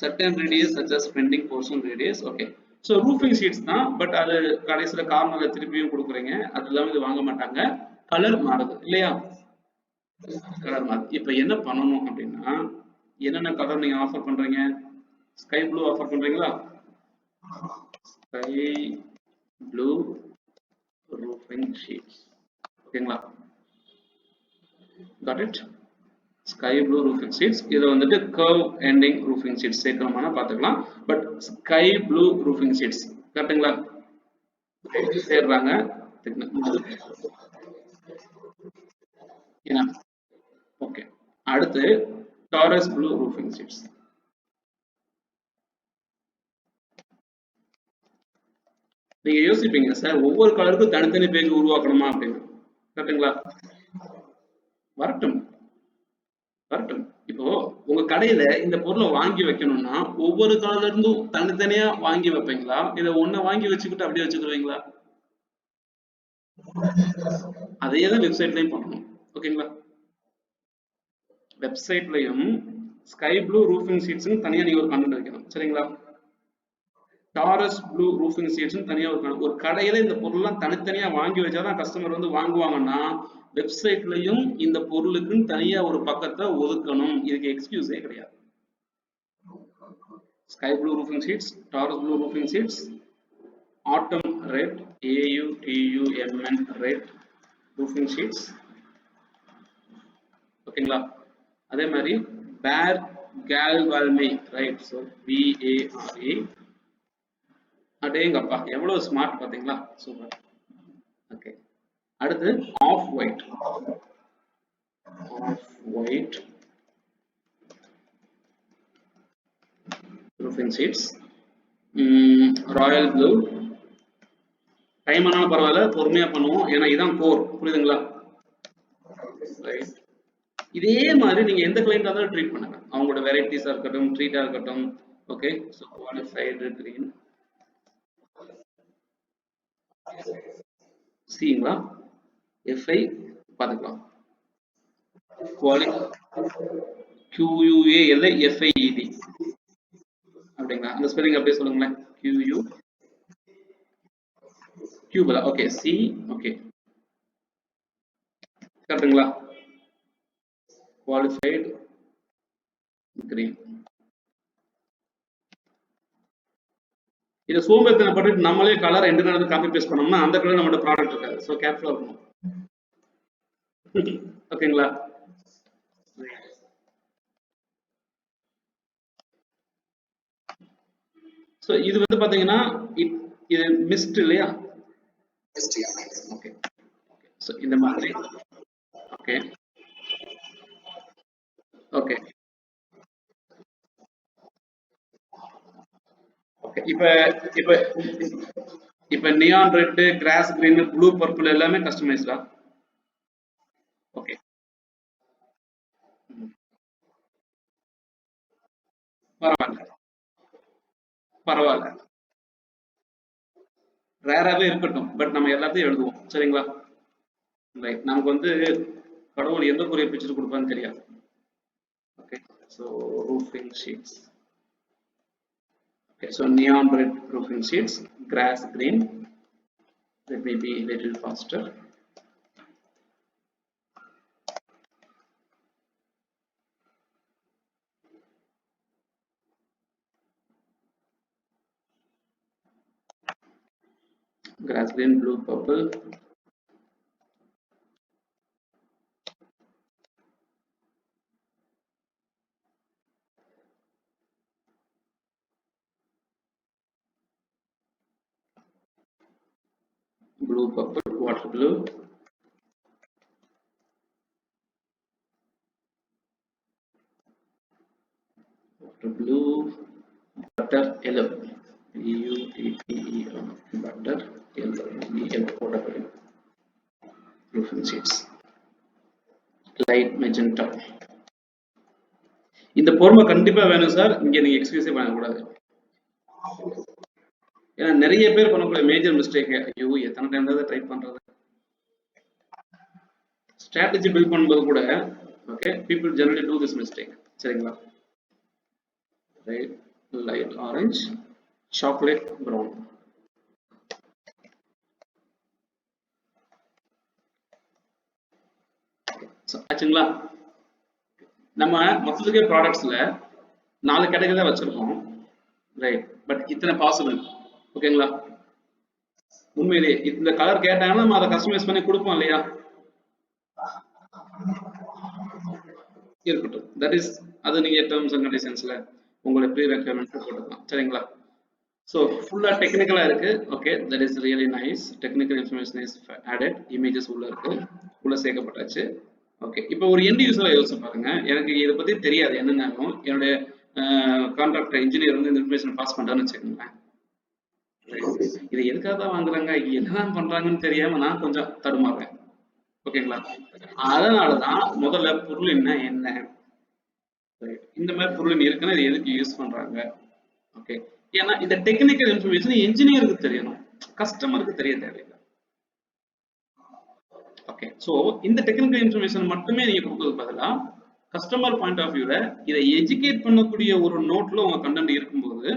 certain radius such as bending portion radius. Okay, so roofing sheets தான், பட் அது கடைசியில் கார்னர்ல திருப்பியும் கொடுக்குறீங்க. அது இல்லாமல் இது வாங்க மாட்டாங்க. கலர் மாறுது இல்லையா, கலர் மாறுது. இப்போ என்ன பண்ணணும் அப்படின்னா, என்னென்ன கலர் நீங்க ஆஃபர் பண்றீங்க? ஸ்கை ப்ளூ ஆஃபர் பண்றீங்களா? Sky blue roofing sheets. ஓகேங்களா, got it. Sky blue roofing sheets. இது வந்துட்டு கர்வ் எண்டிங் ரூஃபிங் ஷீட்ஸ் சேர்க்கணும்னா பார்த்துக்கலாம். But sky blue roofing sheets கரெக்டுங்களா, சேர்றாங்க. ஓகே, அடுத்து டாரஸ் ப்ளூ ரூஃபிங் ஷீட்ஸ். நீங்க யோசிப்பீங்க, சார் ஒவ்வொரு கலருக்கும் தனித்தனி பேஜ் உருவாக்கணுமா அப்படின்னு. கரெக்டுங்களா, வரட்டும் வரட்டும். இப்போ உங்க கடையில இந்த பொருளை வாங்கி வைக்கணும்னா ஒவ்வொரு கலர்ல இருந்தும் தனித்தனியா வாங்கி வைப்பீங்களா, இதை ஒன்ன வாங்கி வச்சுக்கிட்டு அப்படியே வச்சுக்குவீங்களா? அதையே தான் வெப்சைட்லயும் பண்ணணும். ஓகேங்களா, வெப்சைட்லயும் ஸ்கை ப்ளூ ரூஃபிங் ஷீட்ஸ்னு தனியா நீங்க ஒரு கண்டென்ட் வைக்கணும். சரிங்களா, டாரஸ் ப்ளூ ரூஃபிங் ஷீட்ஸ்னு தனியா ஒரு கடையில இந்த பொருள்லாம் தனித்தனியா வாங்கி வச்சாதான் கஸ்டமர் வந்து வாங்குவாங்கன்னா வெப்சைட்லயும் இந்த பொருளுக்குன்னு தனியா ஒரு பக்கத்தை ஒதுக்கணும். இதுக்கு எக்ஸ்கியூஸே கிடையாது. Sky blue roofing sheets, Taurus blue roofing sheets, autumn red, AUTUMN red roofing sheets. ஓகேங்களா, அதே மாதிரி பேர் கேல்வால்மே ரைட், ஸோ BARE. அடேங்கப்பா எவ்வளவு ஸ்மார்ட் பாத்தீங்களா, சூப்பர். ஓகே, அடுத்து off white, off white roofing sheets. Royal blue, time ஆனாலும் பரவாயில்ல, பொறுமையா பண்ணுவோம், ஏன்னா இதான் கோர். புரியுதுங்களா, ரைட். இதே மாதிரி நீங்க எந்த கிளைண்டா இருந்தாலும் ட்ரீட் பண்ணுங்க, அவங்களோட வெரைட்டிஸா இருக்கட்டும், ட்ரீட்டா இருக்கட்டும். Okay, so qualified green. சிங்களா, FI பார்த்துக்கலாம். QUALFIED அப்படிங்களா, அந்த ஸ்பெல்லிங் அப்படியே சொல்லுங்களேன். QU கியூபலா. Okay, C. ஓகே, கரெக்டுங்களா, குவாலிஃபைடு கிரீன். இதை சோம்பேறித்தனப்பட்டு நம்மளே கலர் ரெண்டு நேரத்துக்கு காப்பி பேஸ்ட் பண்ணோம்னா அந்த கலர் நம்மளோட ப்ராடக்ட் இருக்காது. ஸோ கேர்ஃபுல்லா இருக்கணும். ஓகேங்களா, ஸோ இது வந்து பாத்தீங்கன்னா இது மிஸ்ட் இல்லையா, ஓகே. ஸோ இந்த மாதிரி ஓகே ஓகே இப்ப இப்ப இப்ப neon red, cross green, blue, purple எல்லாமே கஸ்டமைஸ்டா? ஓகே, பரவாயில்ல பரவாயில்ல, ரேராவே இருக்கட்டும், பட் நம்ம எல்லாத்தையும் எழுதுவோம் சரிங்களா? ரைட், நமக்கு வந்து கடவுள் எந்த கொரியர் பிக்சர் கொடுப்பான்னு தெரியாது. Okay, so roofing sheets. Okay, so neon red roofing sheets, grass green. Let me be a little faster. Grass green, blue, purple. Blue, purple, water blue. Water blue, butter yellow. B-U-T-T-E-R, butter yellow. B-L, water blue. Roofing sheets. Light magenta. இந்த பொறுமை கண்டிப்பா வேணும் sir. இங்க நீங்க எக்ஸ்கியூஸே பண்ணக்கூடாது. ஏன்னா நிறைய பேர் பண்ணக்கூடிய மேஜர் மிஸ்டேக், ஐயோ எத்தனை டைம் தான் ட்ரை பண்றது. ஸ்ட்ராட்டஜி பில்ட் பண்ணும்போது கூட okay, people generally do this mistake சரிங்களா? Right, light orange, chocolate brown. ஆச்சுங்களா? நம்ம மொத்தத்துக்கே ப்ராடக்ட்ஸ்ல 4 கேட்டகரி தான் வச்சிருக்கோம். ரைட், பட் இத்தனை பாசிபிள். ஓகேங்களா? உண்மையிலேயே இந்த கலர் கேட்டாங்கன்னா நம்ம அதை கஸ்டமைஸ் பண்ணி கொடுப்போம் இல்லையா? இருக்கட்டும், தட் இஸ் அது நீங்க டேர்ம்ஸ் அண்ட் கண்டிஷன்ஸ்ல உங்களோட ப்ரீ ரெக்யர்மெண்ட் போட்டுக்கலாம் சரிங்களா? ஸோ ஃபுல்லா டெக்னிக்கலா இருக்கு. Okay, that is really nice. Technical information is added, images உள்ள இருக்கு, உள்ள சேர்க்கப்பட்டாச்சு. ஓகே, இப்போ ஒரு எண்ட் யூசரா யோசிச்சு பாருங்க. எனக்கு இதை பத்தி தெரியாது என்னன்னாலும், என்னுடைய கான்ட்ராக்டர் இன்ஜினியர் வந்து இந்த இன்ஃபர்மேஷன் பாஸ் பண்றான்னு வச்சுக்கோங்களேன். இதை எதுக்காக தான் வாங்குறாங்க, என்னதான் பண்றாங்கன்னு தெரியாம நான் கொஞ்சம் தடுமாறுறேன். ஓகேங்களா? அதனாலதான் முதல்ல பொருள் என்ன, இந்த மாதிரி பொருள் இருக்குன்னா இது எதுக்கு யூஸ் பண்றாங்க. ஓகே, ஏன்னா இந்த டெக்னிக்கல் இன்ஃபர்மேஷன் என்ஜினியருக்கு தெரியணும், கஸ்டமருக்கு தெரிய தேவையில்லை. ஓகே, சோ இந்த டெக்னிக்கல் இன்ஃபர்மேஷன் மட்டுமே நீங்க கொடுக்கிறது பதிலா கஸ்டமர் பாயிண்ட் ஆஃப் வியூல இதை எஜுகேட் பண்ணக்கூடிய ஒரு நோட்ல உங்க கண்டென்ட் இருக்கும்போது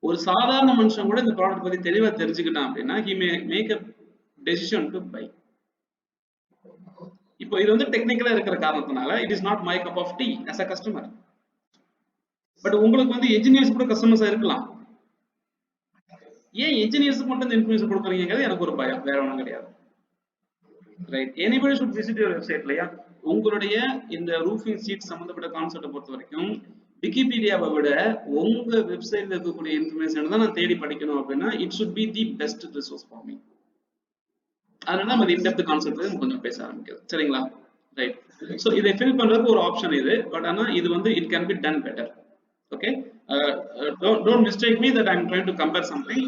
ஒரு சாதாரண மனுஷன் கூட இந்த ப்ராடக்ட் பத்தி தெளிவா தெரிஞ்சுக்கிட்டான் அப்படின்னா he may make a decision to buy. இப்போ இது வந்து டெக்னிக்கலா இருக்கிற காரணத்தினால it is not my cup of tea as a customer. But உங்களுக்கு வந்து என்ஜினியர்ஸ் கூட கஸ்டமர்ஸா இருக்கலாம். ஏன் என்ஜினியர்ஸ்க்கு மட்டும் இந்த இன்ஃபர்மேஷன் கொடுக்குறீங்கிறது எனக்கு ஒரு பயம், வேற ஒன்றும் கிடையாது. Right, anybody should visit your website இல்லையா? உங்களுடைய இந்த ரூஃபிங் ஷீட் சம்பந்தப்பட்ட கான்செப்டை பொறுத்த வரைக்கும் விக்கிபீடியாவை விட உங்க வெப்சைட்ல இருக்கக்கூடிய இன்ஃபர்மேஷன் தான் நான் தேடி படிக்கணும் அப்படின்னா it should be the best resource for me. அதனால நம்ம இன்டெப்த் கான்செப்ட் கொஞ்சம் பேச ஆரம்பிக்கிறது சரிங்களா? ரைட், ஸோ இதை ஃபில் பண்றதுக்கு ஒரு ஆப்ஷன் இது, பட் ஆனா இது வந்து it can be done better. Okay, don't mistake me that I am trying to compare something.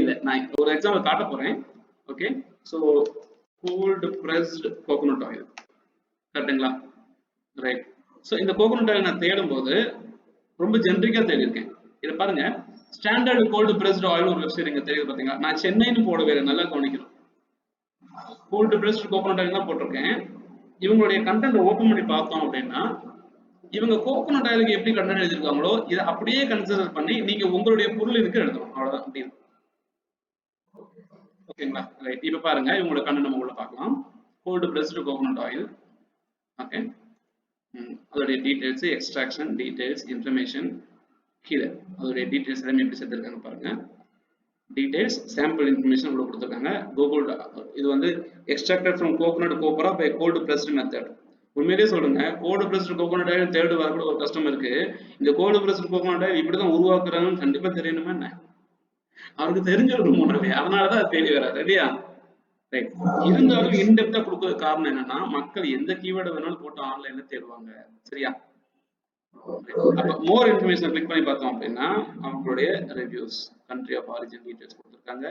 இல்ல, நான் ஒரு எக்ஸாம்பிள் காட்ட போறேன். Okay, so cold pressed coconut oil கரெக்டுங்களா? ரைட், ஸோ இந்த கோகோனட் ஆயில் நான் தேடும் போது ரொம்ப ஜென்ரிக்கா தேடி இருக்கேன். இதை பாருங்க, ஸ்டாண்டர்ட் கோல்டு பிரஸ்ட் ஆயில் ஒரு வெப்சைட் இங்க தெரியுது பாத்தீங்களா? நான் சென்னைன்னு போடவே நல்லா கவனிக்கணும். கோல்டு பிரஸ்ட் கோகோனட் ஆயில் தான் போட்டிருக்கேன். இவங்களுடைய கண்டென்ட் ஓபன் பண்ணி பார்த்தோம் அப்படின்னா இவங்க கோகோனட் ஆயிலுக்கு எப்படி கண்டென்ட் எழுதிருக்காங்களோ இதை அப்படியே கன்சிடர் பண்ணி நீங்க உங்களுடைய பொருள் இதுக்கு எழுதணும், அவ்வளவுதான் முடியும். ஓகேங்களா? ரைட், இப்போ பாருங்க இவங்களோட கண்டென்ட் நம்ம உள்ள பார்க்கலாம். Cold pressed coconut oil. Okay, அதோடைய டீடைல்ஸ், எக்ஸ்ட்ராக்ஷன் டீடைல்ஸ், இன்ஃபர்மேஷன் கீழே அதோடைய டீடைல்ஸ் எல்லாமே எப்படி சேர்த்துருக்காங்க பாருங்க. டீடைல்ஸ், சாம்பிள் இன்ஃபர்மேஷன் உள்ள கொடுத்துருக்காங்க. கோகுல் இது வந்து extracted from coconut copra by cold pressed method. உண்மையிலேயே சொல்லுங்க, cold pressed coconut oil third வரக்கூட ஒரு கஸ்டமருக்கு இந்த கோல்டு பிரஸ்ட் கோகோனட் ஆயில் இப்படிதான் உருவாக்குறாங்கன்னு கண்டிப்பா தெரியணுமா என்ன? அவருக்கு தெரிஞ்சிருக்கும் முன்னாடி, அதனாலதான் அது தேடி வராது இல்லையா? ரைட், இருந்தாலும் இன்டெப்தா கொடுக்கறது காரணம் என்னன்னா மக்கள் எந்த கீவேர்டு வேணாலும் போட்டு ஆன்லைன்ல தேடுவாங்க சரியா? அப்ப மோர் இன்ஃபர்மேஷன் கிளிக் பண்ணி பார்த்தோம் அப்படின்னா அவங்களுடைய reviews, country of origin details கொடுத்துருக்காங்க,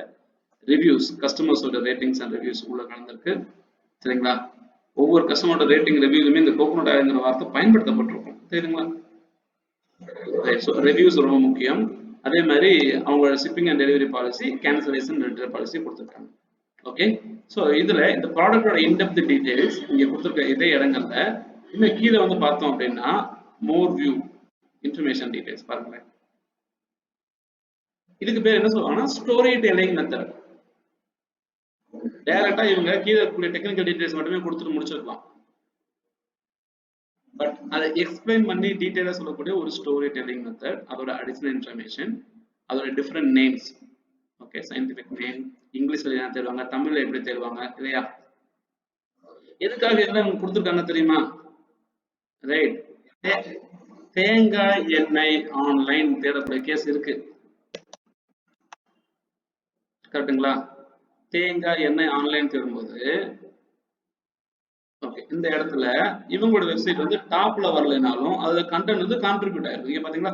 ரிவ்யூஸ் கஸ்டமர்ஸோட ரேட்டிங்ஸ் அண்ட் ரிவ்யூஸ் உள்ள கலந்துருக்கு. சரிங்களா? ஒவ்வொரு கஸ்டமரோட ரேட்டிங் ரிவ்யூலுமே இந்த கோகோனட் ஆயில்ங்கிற வார்த்தை பயன்படுத்தப்பட்டிருக்கும். சரிங்களா? ரிவ்யூஸ் ரொம்ப முக்கியம். அதே மாதிரி அவங்களோட shipping and delivery policy, cancellation return policy கொடுத்துருக்காங்க. ஓகே, ஸோ இதுல இந்த ப்ராடக்டோட இன்டெப்த் டீடைல்ஸ் இங்க கொடுத்துருக்க இதே இடங்கள்ல இன்னும் கீழே வந்து பார்த்தோம் அப்படின்னா மோர் வியூ இன்ஃபர்மேஷன் டீடைல்ஸ் பாருங்களேன். இதுக்கு பேர் என்ன சொல்லுவாங்கன்னா ஸ்டோரி டெல்லிங் மெத்தட். டைரக்டா இவங்க கீழே இருக்கக்கூடிய டெக்னிக்கல் டீடைல்ஸ் மட்டுமே கொடுத்துட்டு முடிச்சிருக்கலாம். பட் அதை எக்ஸ்பிளைன் பண்ணி டீடைலா சொல்லக்கூடிய ஒரு ஸ்டோரி டெல்லிங் மெத்தட், அதோட அடிஷனல் இன்ஃபர்மேஷன், அதோட different names. Okay, scientific name, இங்கிலீஷ்ல என்ன தேடுவாங்க, தமிழ்ல எப்படி தேடுவாங்க இல்லையா? எதுக்காக எல்லாம் கொடுத்துருக்காங்க தெரியுமா? ரைட், தேங்காய் எண்ணெய் ஆன்லைன் தேடக்கூடிய கேஸ் இருக்கு, கரெக்டுங்களா? தேங்காய் எண்ணெய் ஆன்லைன் தேடும்போது ஓகே, இந்த இடத்துல இவங்களோட வெப்சைட் வந்து டாப்ல வரலைனாலும் அதுல கண்டென்ட் வந்து கான்ட்ரிபியூட் ஆயிருக்கு. பாத்தீங்களா?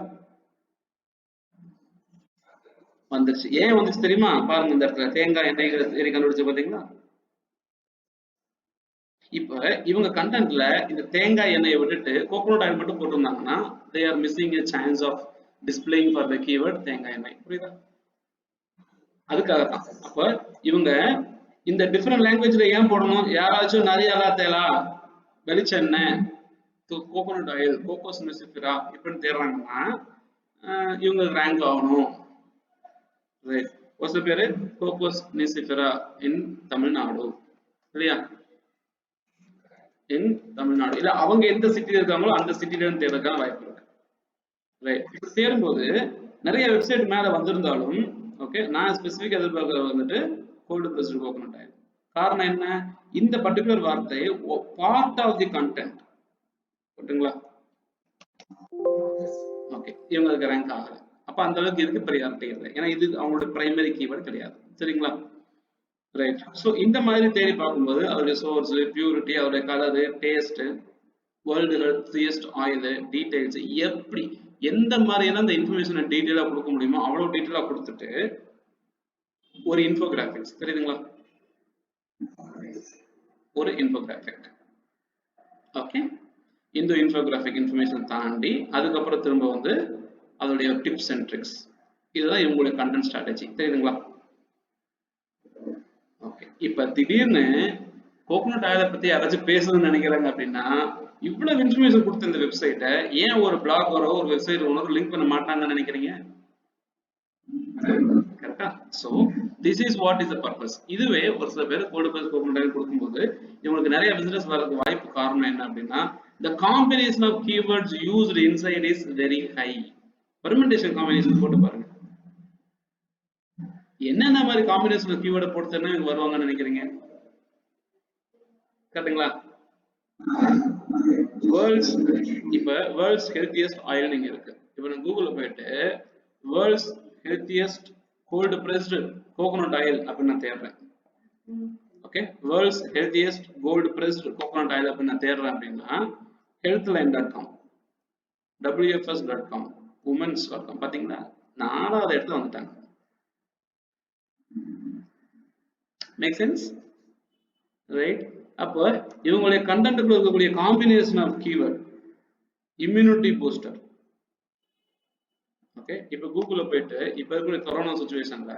வந்துருச்சு. ஏன் வந்துச்சு தெரியுமா? பாருங்க, இந்த இடத்துல தேங்காய் எண்ணெய் தேடி கண்டுபிடிச்சு பாத்தீங்களா? இப்ப இவங்க கண்டென்ட்ல இந்த தேங்காய் எண்ணெயை விட்டுட்டு கோகோனட் ஆயில் மட்டும் போட்டிருந்தாங்கன்னா they are missing a chance of displaying for the keyword தேங்காய் எண்ணெய். புரியுதா? அதுக்காக தான் அப்ப இவங்க இந்த டிஃபரெண்ட் லாங்குவேஜ்ல ஏன் போடணும்? யாராச்சும் நிறைய தேலா வெளிச்செண்ணெய், கோகோனட் ஆயில், கோகோஸ் நிசிஃபிரா இப்படின்னு தேடுறாங்கன்னா இவங்க ரேங்க் ஆகணும். ஒரு சில பேரு கோகோஸ் நிசிஃபிரா இன் தமிழ்நாடு இல்லையா? இன் தமிழ்நாடு இல்ல அவங்க எந்த சிட்டில இருக்காங்களோ அந்த சிட்டில இருந்து தேடுறதுக்கான வாய்ப்பு இருக்கு. ரைட், இப்ப தேடும்போது நிறைய வெப்சைட் மேல வந்திருந்தாலும் ஓகே, நான் ஸ்பெசிபிக் எதிர்பார்க்கறது வந்துட்டு கோல்டு பிரஸ்டு கோகோனட் ஆயில். காரணம் என்ன? இந்த பர்டிகுலர் வார்த்தை பார்ட் ஆஃப் தி கண்டென்ட். ஓகேங்களா? ஓகே, இவங்களுக்கு ரேங்க் ஆகல. அப்ப அந்த அளவுக்கு இதுக்கு ப்ரையாரிட்டி இல்லை, ஏன்னா இது அவங்களோட பிரைமரி கீவேர்டு கிடையாது. சரிங்களா? ரைட், ஸோ இந்த மாதிரி தேடி பார்க்கும்போது அதோடைய சோர்ஸ், பியூரிட்டி, அதோடைய colour, taste, world healthiest oil details, எப்படி எந்த மாதிரியெல்லாம் இந்த இன்ஃபர்மேஷனை டீட்டெயிலாக கொடுக்க முடியுமோ அவ்வளோ டீட்டெயிலாக கொடுத்துட்டு ஒரு இன்ஃபோகிராஃபிக்ஸ், தெரியுதுங்களா? ஒரு இன்ஃபோகிராஃபிக். ஓகே, இந்த இன்ஃபோகிராஃபிக் இன்ஃபர்மேஷன் தாண்டி அதுக்கப்புறம் திரும்ப வந்து அதோடைய டிப்ஸ் அண்ட் ட்ரிக்ஸ், இதுதான் இவங்களுடைய கண்டென்ட் ஸ்ட்ராட்டஜி. தெரியுதுங்களா? ஓகே, இப்ப திடீர்னு கோகோனட் ஆயிலை பத்தி யாராச்சும் பேசணும்னு நினைக்கிறாங்க அப்படின்னா இவ்வளவு இன்ஃபர்மேஷன் கொடுத்த இந்த வெப்சைட்டை ஏன் ஒரு பிளாக் வரோ ஒரு வெப்சைட் ஓனரோ லிங்க் பண்ண மாட்டாங்கன்னு நினைக்கிறீங்க? கரெக்டா? So this is what is the purpose. இதுவே ஒரு சில பேர் கோல்டு பிரஸ் கோகோனட் ஆயில் கொடுக்கும்போது இவங்களுக்கு நிறைய பிசினஸ் வரதுக்கு வாய்ப்பு காரணம் என்ன அப்படின்னா the combination of keywords used inside is very high. permutation combination போட்டு பாருங்க, என்னென்ன மாதிரி காம்பினேஷன் கீவேர்டை போட்டுனா இவங்க வருவாங்கன்னு நினைக்கிறீங்க? கரெக்டுங்களா? வேர்ல்ட்ஸ், இப்ப வேர்ல்ட்ஸ் ஹெல்த்தியஸ்ட் ஆயில் நீங்க இருக்கு. இப்ப நான் கூகுள்ல போயிட்டு world's healthiest cold pressed coconut oil அப்படின்னு நான் தேடுறேன். Okay, world's healthiest cold pressed coconut oil அப்படின்னு நான் தேடுறேன் அப்படின்னா healthline.com, wfs.com, womens.com, பாத்தீங்களா? 4வது இடத்துல வந்துட்டாங்க. Make sense? ரைட், அப்போ இவங்களுடைய கண்டென்ட்ல இருக்கக்கூடிய combination of keyword immunity booster. Okay, இப்போ கூகுள்ல போயிட்டு இப்போ இருக்கக்கூடிய கொரோனா சிச்சுவேஷன்ல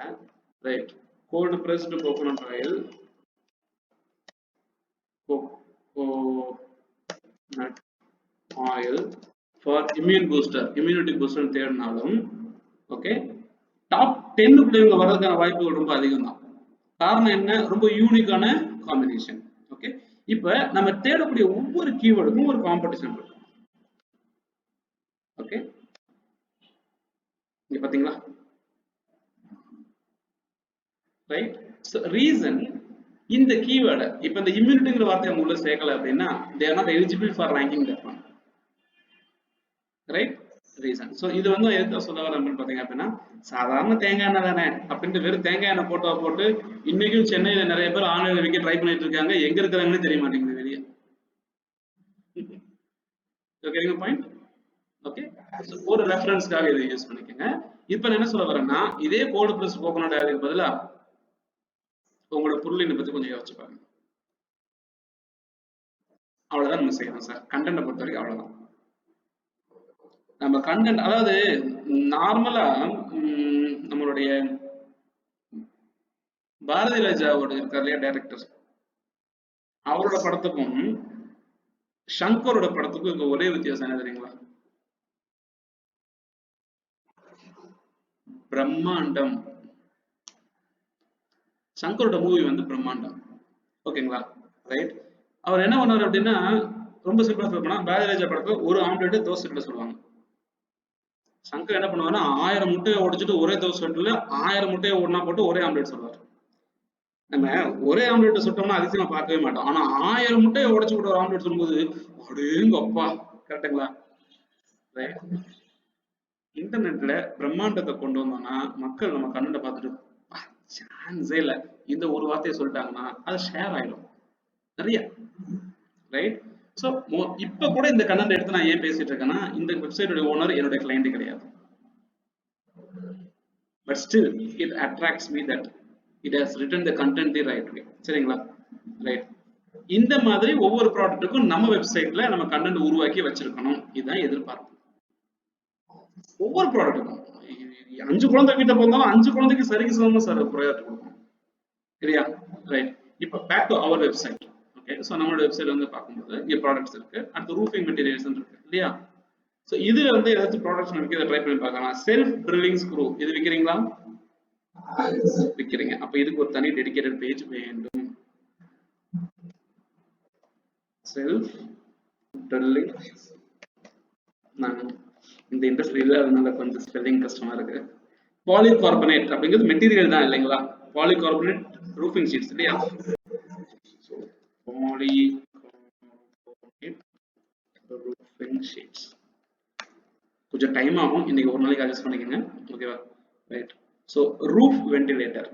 right cold pressed coconut oil coconut oil for immune booster, immunity booster தேடினாலும் ஓகே டாப் 10 இவங்க வர்றதுக்கான வாய்ப்புகள் ரொம்ப அதிகம் தான். காரணம் என்ன? ரொம்ப யூனிக்கான காம்பினேஷன். ஓகே, இப்ப நம்ம தேடக்கூடிய ஒவ்வொரு கீவேர்டுக்கும் ஒரு காம்படிஷன் இருக்கு. ஓகே, இங்க பாத்தீங்களா? ரைட், சோ ரீசன் இந்த கீவேர்டு இப்ப இந்த இம்யூனிட்டிங்கிற வார்த்தை அவங்க உள்ள சேர்க்கல அப்படின்னா they are not eligible for ranking that one. Right, reason. So இது வந்து எதுக்கு சொல்ல வரேன் அப்படின்னு பாத்தீங்க அப்படின்னா சாதாரண தேங்காய் எண்ணெய் தானே அப்படின்ட்டு வெறும் தேங்காய் எண்ணெய் போட்டோ போட்டு இன்னைக்கும் சென்னையில நிறைய பேர் ஆன்லைன்ல விற்க ட்ரை பண்ணிட்டு இருக்காங்க. எங்க இருக்கிறாங்கன்னு தெரிய மாட்டேங்குது வெளியே. Okay point. ஒரு ரெஃபரன்ஸ்க்காக இதை யூஸ் பண்ணிக்கோங்க. இப்ப நான் என்ன சொல்ல வரேன்னா, இதே கோடு பிளஸ் ஸ்போக்கன் டயலாக் பதிலா உங்களோட பொருளினை பத்தி கொஞ்சம் யோசிச்சு பாருங்க. அவ்வளவுதான் நம்ம செய்யணும் சார். கண்டென்ட்டை பொறுத்த வரைக்கும் அவ்வளவுதான். நம்ம கண்டென்ட் அதாவது நார்மலா நம்மளுடைய பாரதி ராஜாவோட இருக்கார் இல்லையா டைரக்டர், அவரோட படத்துக்கும் ஷங்கரோட படத்துக்கும் இருக்க ஒரே வித்தியாசம் என்ன தெரியுங்களா? பிரம்மாண்டம். சங்கரோட மூவி வந்து பிரம்மாண்டம். ஓகேங்களா? ரைட். அவர் என்ன பண்ணாரு அப்படின்னா, ரொம்ப சிம்பிளா சொல்ல போனா பாரதிராஜா படத்துல ஒரு ஆம்லெட் தோசை சுட சொல்லுவாங்க. சங்கர் என்ன பண்ணுவாருன்னா 1000 முட்டையை உடைச்சிட்டு ஒரே தோசை சுட்டுல 1000 முட்டையை ஒண்ணா போட்டு ஒரே ஆம்லெட் சொல்லுவாரு. நம்ம ஒரே ஆம்லெட் சுட்டோம்னா அதிசயமா பார்க்கவே மாட்டோம். ஆனா 1000 முட்டையை உடைச்சு போட்டு ஒரு ஆம்லெட் சொல்லும்போது அடேங்கப்பா. கரெக்டுங்களா? ரைட். இன்டர்நெட்ல பிரம்மாண்டத்தை கொண்டு வந்தோம்னா மக்கள் நம்ம கண்ணை பார்த்துட்டு சான்ஸே இல்லை, இந்த ஒரு வார்த்தையை சொல்லிட்டாங்கன்னா அது ஷேர் ஆயிடும் நிறைய. ரைட். ஸோ இப்ப கூட இந்த கண்டென்ட் எடுத்து நான் ஏன் பேசிட்டு இருக்கேன்னா, இந்த வெப்சைட்டோட ஓனர் என்னுடைய கிளைண்ட் கிடையாது. But still it attracts me that it has return the content the right way. சரிங்களா? ரைட். இந்த மாதிரி ஒவ்வொரு ப்ராடக்ட்டுக்கும் நம்ம வெப்சைட்ல நம்ம கண்டென்ட் உருவாக்கி வச்சிருக்கணும். இதுதான் எதிர்பார்ப்பு ஒவ்வொரு ப்ராடக்ட்டுக்கும். 5 குழந்தை வீட்டை போந்தாலும் 5 குழந்தைக்கு சரிக்கு சமமா சார் ப்ராடக்ட் கொடுக்கணும் இல்லையா? ரைட். இப்போ back to our website. Okay, so நம்மளோட வெப்சைட் வந்து பார்க்கும்போது இங்கே ப்ராடக்ட்ஸ் இருக்கு, அடுத்து ரூஃபிங் மெட்டீரியல்ஸ் இருக்கு இல்லையா? ஸோ இதுல வந்து ஏதாச்சும் ப்ராடக்ட்ஸ் நமக்கு இதை ட்ரை பண்ணி பார்க்கலாம். செல்ஃப் ட்ரில்லிங் ஸ்க்ரூ இது விற்கிறீங்களா? விற்கிறீங்க. அப்போ இதுக்கு ஒரு தனி டெடிகேட்டட் பேஜ் வேண்டும். Self drilling. நான் இந்த இண்டஸ்ட்ரியில அதனால கொஞ்சம் ஸ்பெல்லிங் கஷ்டமா இருக்கு. பாலிகார்பனேட் அப்படிங்கிறது மெட்டீரியல் தான் இல்லைங்களா? பாலிகார்பனேட் ரூஃபிங் ஷீட்ஸ் இல்லையா? ரூஃபிங் ஷீட்ஸ் கொஞ்சம் டைம் ஆகும், இன்னைக்கு ஒரு நாளைக்கு அட்ஜஸ்ட் பண்ணிக்கோங்க. ஓகேவா? Right. So roof ventilator.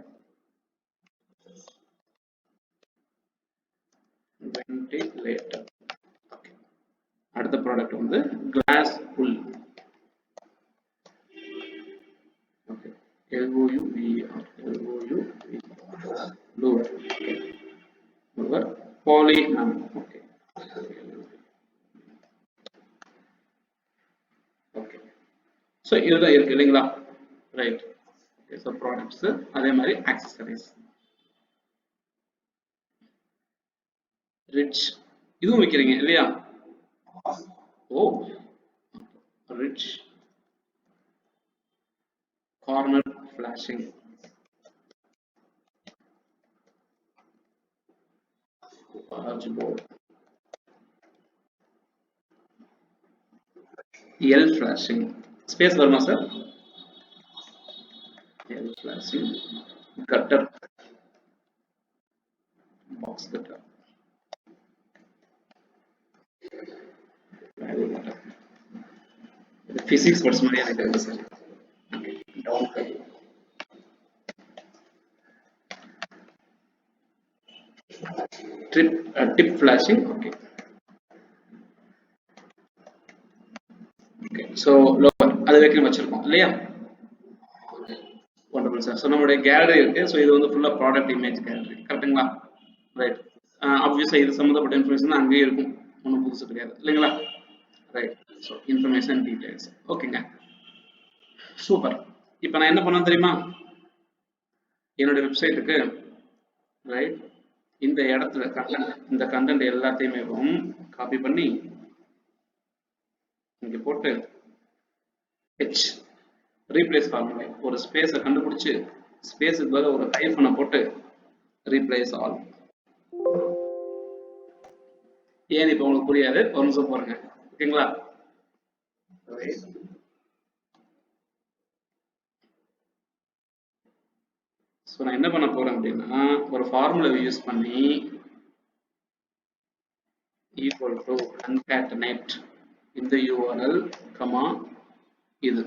Ventilator. Okay. அடுத்த ப்ராடக்ட் வந்து glass pull. Okay. LOUVER. LOUVER. Polyam. Okay. Okay. So இதுதான் இருக்கு இல்லைங்களா? ரைட். ஸோ ப்ராடக்ட்ஸ் அதே மாதிரி ஆக்சசரிஸ். ரிச் இதுவும் விற்கிறீங்க இல்லையா? ஓ, ridge corner flashing. large board. L flashing. Space வருமா sir? L flashing. Gutter. Box gutter. Physics words மாதிரி எனக்கு இருக்கு sir. Down cut. Tip flashing. Okay. Okay. So lower அது வைக்க வச்சிருக்கோம் இல்லையா? Wonderful sir. So நம்மளுடைய கேலரி இருக்கு. So இது வந்து ஃபுல்லா ப்ராடக்ட் இமேஜ் கேலரி. கரெக்ட்டுங்களா? ரைட். ஆப்வியஸா இது சம்பந்தப்பட்ட இன்ஃபர்மேஷன் அங்கேயே இருக்கும், ஒன்றும் புதுசு கிடையாது இல்லைங்களா? ரைட். So information details. ஓகேங்க, சூப்பர். இப்போ நான் என்ன பண்ண தெரியுமா? என்னுடைய வெப்சைட்டுக்கு ரைட் இந்த இடத்துல கண்டென்ட், இந்த கண்டென்ட் எல்லாத்தையுமே காப்பி பண்ணி இங்கே போட்டு ஹெச் ரீப்ளேஸ் ஃபார்முலா ஒரு ஸ்பேஸை கண்டுபிடிச்சு ஸ்பேஸுக்கு பதிலாக ஒரு ஹைஃபனை போட்டு ரீப்ளேஸ் ஆல். ஏன் இப்போ உங்களுக்கு புரியாது, ஒரு நிமிஷம் போறேங்க. ஓகேங்களா? ஸோ நான் என்ன பண்ண போறேன் அப்படின்னா, ஒரு ஃபார்முலா யூஸ் பண்ணி ஈக்குவல் டு concatenate இந்த URL கமா இது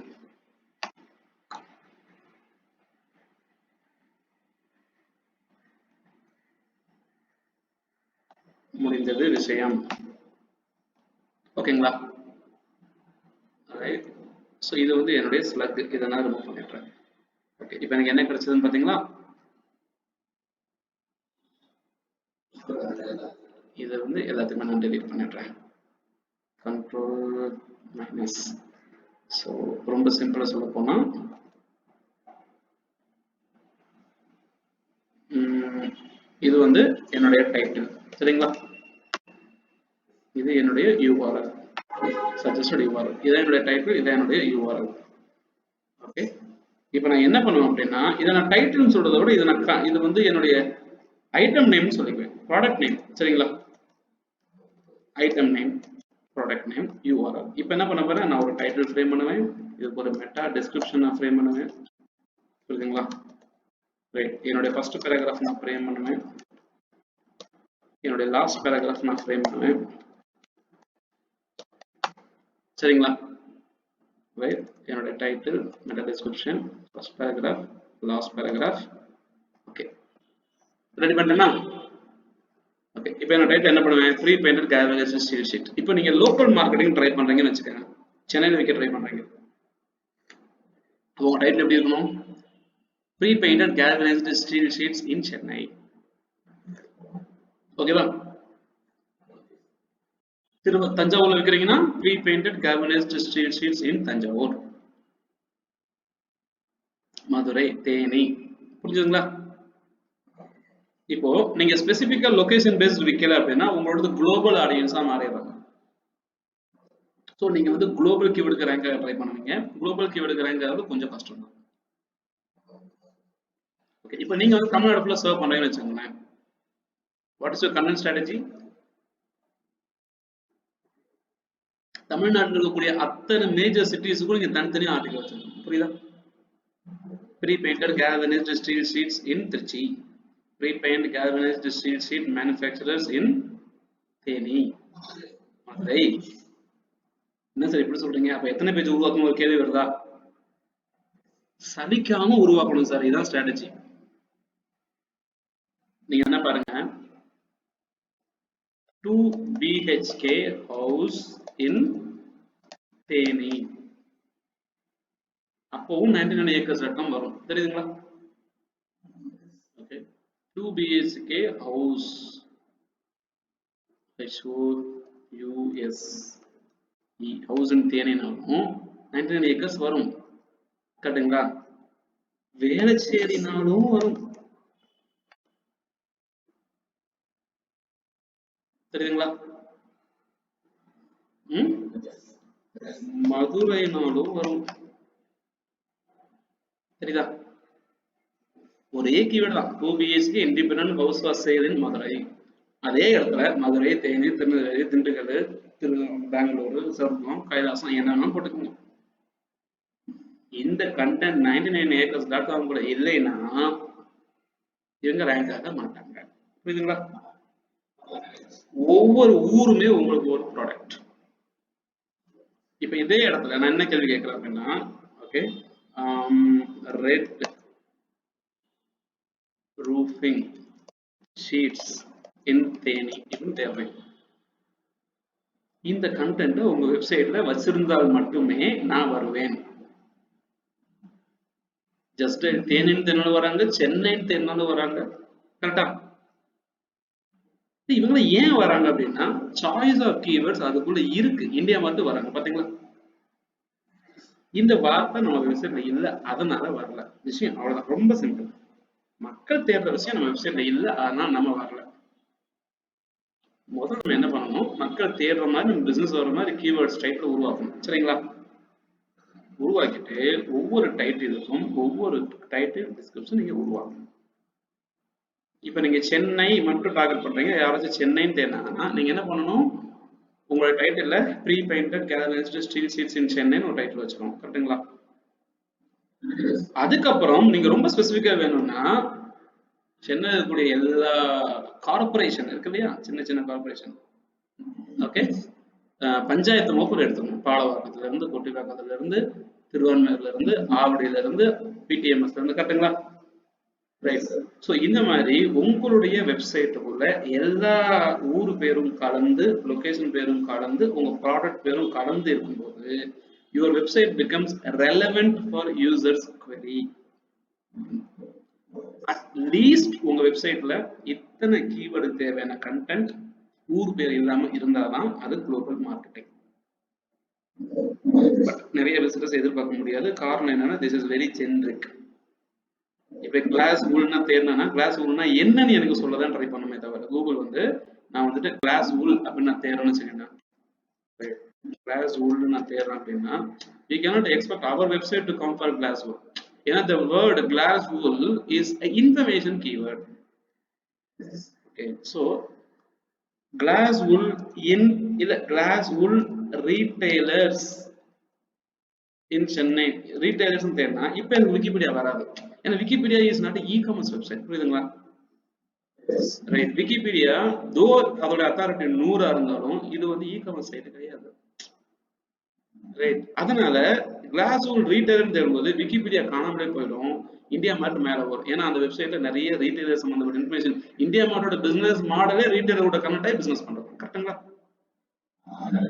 முடிந்தது விஷயம். ஓகேங்களா? ரைட். ஸோ இது வந்து என்னுடைய ஸ்லக், இதை நான் ரிமூவ் பண்ணிடுறேன். ஓகே, இப்போ எனக்கு என்ன கிடைச்சதுன்னு பார்த்தீங்களா? இதை வந்து எல்லாத்தையுமே நான் டெலீட் பண்ணிடுறேன். Control minus. ஸோ ரொம்ப சிம்பிளாக சொல்ல போனால் இது வந்து என்னுடைய டைட்டில், சரிங்களா? இது என்னுடைய URL, சஜஸ்டட் URL. இதான் என்னுடைய டைட்டில், இதான் என்னுடைய URL. ஓகே, இப்போ நான் என்ன பண்ணுவேன் அப்படின்னா, இதை நான் டைட்டில்னு சொல்றதை விட இது வந்து என்னுடைய ஐட்டம் நேம் சொல்லிக்குவேன், ப்ராடக்ட் நேம், சரிங்களா? Item name, product name, URL. இப்போ என்ன பண்ண போறேன், நான் ஒரு டைட்டில் ஃப்ரேம் பண்ணுவேன், இதுக்கு ஒரு மெட்டா டிஸ்கிரிப்ஷன் நான் ஃப்ரேம் பண்ணுவேன், புரியுதுங்களா? ரைட், என்னுடைய ஃபர்ஸ்ட் பேராகிராஃப் நான் ஃப்ரேம் பண்ணுவேன், என்னுடைய லாஸ்ட் பேராகிராஃப் நான் ஃப்ரேம் பண்ணுவேன், சரிங்களா? ரைட், என்னுடைய title, meta description, first paragraph, last paragraph. Okay, ready பண்ணிட்டேனா? ஓகே, இப்போ என்ன டைட்டில் என்ன பண்ணுவேன், pre painted galvanised steel sheet. இப்போ நீங்க லோக்கல் மார்க்கெட்டிங் ட்ரை பண்றீங்கன்னு வச்சுக்கோங்க, சென்னையில் வைக்க ட்ரை பண்றீங்க, உங்க டைட்டில் எப்படி இருக்கணும்? Pre painted galvanised steel sheets in Chennai. ஓகேவா? தஞ்சாவூர்ல வைக்கிறீங்கன்னா pre painted galvanised steel sheets in Thanjavur, Madurai, Theni. புரிஞ்சுதுங்களா? இப்போ நீங்க ஸ்பெசிபிக்கா லொகேஷன் பேஸ்ட் விற்கல அப்படின்னா உங்களோட குளோபல் ஆடியன்ஸா மாறிடுறாங்க. ஸோ நீங்க வந்து குளோபல் கீவேர்டுக்கு ரேங்க் ட்ரை பண்ணுவீங்க. குளோபல் கீவேர்டுக்கு ரேங்க் ஆகிறது கொஞ்சம் கஷ்டம் தான். ஓகே, இப்போ நீங்க வந்து தமிழ்நாடு ஃபுல்லா சர்வ் பண்றீங்கன்னு வச்சுக்கோங்களேன். What is your content strategy? தமிழ்நாட்டில் இருக்கக்கூடிய அத்தனை மேஜர் சிட்டிஸுக்கும் நீங்க தனித்தனியாக ஆர்டிகல் வச்சிருக்கணும். புரியுதா? Pre painted galvanized steel sheets in Trichy, pre paint galvanized steel sheet manufacturers in Theni, Madurai. என்ன சார் இப்படி சொல்றீங்க? அப்ப எத்தனை பேஜ் உருவாக்கணும் ஒரு கேள்வி வருதா? சலிக்காம உருவாக்கணும் சார், இதுதான் ஸ்ட்ராட்டஜி. நீங்க என்ன பாருங்க, 2 BHK house in தேனி, அப்பவும் 99 acres ரகம் வரும், தெரியுதுங்களா? Okay, 2 BHK house, HOUSE, house in தேனினாலும் 99 acres வரும், கரெக்டுங்களா? வேளச்சேரினாலும் வரும், தெரியுதுங்களா? மதுரைனாலும் வரும், தெரியுதா? ஒரே கீவேர்டு தான், 2 BHK independent house was sale இன் மதுரை. அதே இடத்துல மதுரை, தேனி, திருநெல்வேலி, திண்டுக்கல், பெங்களூரு, சர்வம், கைலாசம் என்னன்னு போட்டுக்கோங்க. இந்த கண்டென்ட் 99acres.com கூட இல்லைன்னா இவங்க ரேங்க் ஆக மாட்டாங்க, புரியுதுங்களா? ஒவ்வொரு ஊருமே உங்களுக்கு ஒரு ப்ராடக்ட். இப்ப இதே இடத்துல நான் என்ன கேள்வி கேட்கிறேன் அப்படின்னா, ஓகே, ரெட் ரூஃபிங் ஷீட்ஸ் இன் தேனி இப்படின்னு தேவை. இந்த கண்டென்ட் உங்க வெப்சைட்ல வச்சிருந்தால் மட்டுமே நான் வருவேன். ஜஸ்ட் தேனின்னு தேனாலும் வராங்க, சென்னைன்னு தேனாலும் வராங்க, கரெக்டா? இவங்க ஏன் வராங்க அப்படின்னா சாய்ஸ் ஆஃப் கீவேர்ட்ஸ் அதுக்குள்ள இருக்கு, இந்தியா மட்டும் வராங்க, பாத்தீங்களா? இந்த வார்த்தை நம்ம வெப்சைட்ல இல்ல, அதனால வரல. விஷயம் அவ்வளவுதான், ரொம்ப சிம்பிள். மக்கள் தேடுற விஷயம் நம்ம வெப்சைட்ல இல்ல, அதனால நம்ம வரல. முதல்ல நம்ம என்ன பண்ணணும், மக்கள் தேடுற மாதிரி நம்ம பிசினஸ் வர மாதிரி கீவேர்ட்ஸ் டைட்டில் உருவாக்கணும், சரிங்களா? உருவாக்கிட்டு ஒவ்வொரு டைட்டிலுக்கும் ஒவ்வொரு டைட்டில் டிஸ்கிரிப்ஷன் நீங்க உருவாக்கணும். இப்ப நீங்க சென்னை மட்டும் டார்கெட் பண்றீங்க, யாராச்சும் சென்னைன்னு தேடினாங்கன்னா நீங்க என்ன பண்ணணும், உங்களோட டைட்டில்ல pre painted galvanized steel sheets in சென்னைன்னு ஒரு டைட்டில் வச்சுக்கணும், கரெக்ட்டுங்களா? அதுக்கப்புறம் நீங்க ரொம்ப ஸ்பெசிஃபிக்கா வேணும்னா சென்னையில் இருக்கக்கூடிய எல்லா கார்பரேஷன் இருக்கு இல்லையா, சின்ன சின்ன கார்பரேஷன், ஓகே, பஞ்சாயத்து மோப்பர் எடுத்துக்கணும். பாலவாக்கத்துல இருந்து, கொட்டிவாக்கத்துல இருந்து, திருவான்மையூர்ல இருந்து, ஆவடியில இருந்து, PTMS இருந்து, கரெக்ட்டுங்களா? ரைட். ஸோ இந்த மாதிரி உங்களுடைய வெப்சைட்டுக்குள்ள எல்லா ஊர் பேரும் கலந்து, லொகேஷன் பேரும் கலந்து, உங்க ப்ராடக்ட் பேரும் கலந்து இருக்கும்போது your website becomes relevant for users query. At least உங்க வெப்சைட்ல இத்தனை கீவேர்டு தேவையான கண்டென்ட் ஊர் பேர் இல்லாம இருந்தாதான் அது குளோபல் மார்க்கெட்டிங். பட் நிறைய விசிட்டர்ஸ் எதிர்பார்க்க முடியாது. காரணம் என்னன்னா திஸ் இஸ் வெரி ஜென்ரிக். இப்ப கிளாஸ் வூல்னா தேர்னா கிளாஸ் வூல்னா என்னன்னு எனக்கு சொல்லதான் ட்ரை பண்ணுமே தவிர கூகுள் வந்து நான் வந்துட்டு கிளாஸ் வூல் அப்படின்னு நான் தேர்றேன்னு வச்சுக்கேன். கிளாஸ் வூல் நான் தேர்றேன் அப்படின்னா you cannot expect our website to come for glass wool. ஏன்னா the word glass wool is an information keyword. Okay, so glass wool in glass wool retailers in Chennai. Retailers தேர்னா இப்போ எனக்கு Wikipedia வராது. ஏன்னா Wikipedia is not e-commerce website. புரியுதுங்களா? Right. Wikipedia தோ அதோட authority 100 இருந்தாலும் இது வந்து இ-காமர்ஸ் சைட் கிடையாது. ரைட். அதனால கிளாஸ் வூல் ரீட்டைலர் தேடும்போது விக்கிபீடியா காணாமலே போயிடும். இந்தியா மார்ட் மேல வரும். ஏன்னா அந்த வெப்சைட்ல நிறைய ரீட்டைலர் சம்பந்தப்பட்ட இன்ஃபர்மேஷன். இந்தியா மார்ட்டோட பிசினஸ் மாடலே ரீட்டைலரோட கனெக்ட் ஆகி பிசினஸ் பண்றது. கரெக்ட்டுங்களா?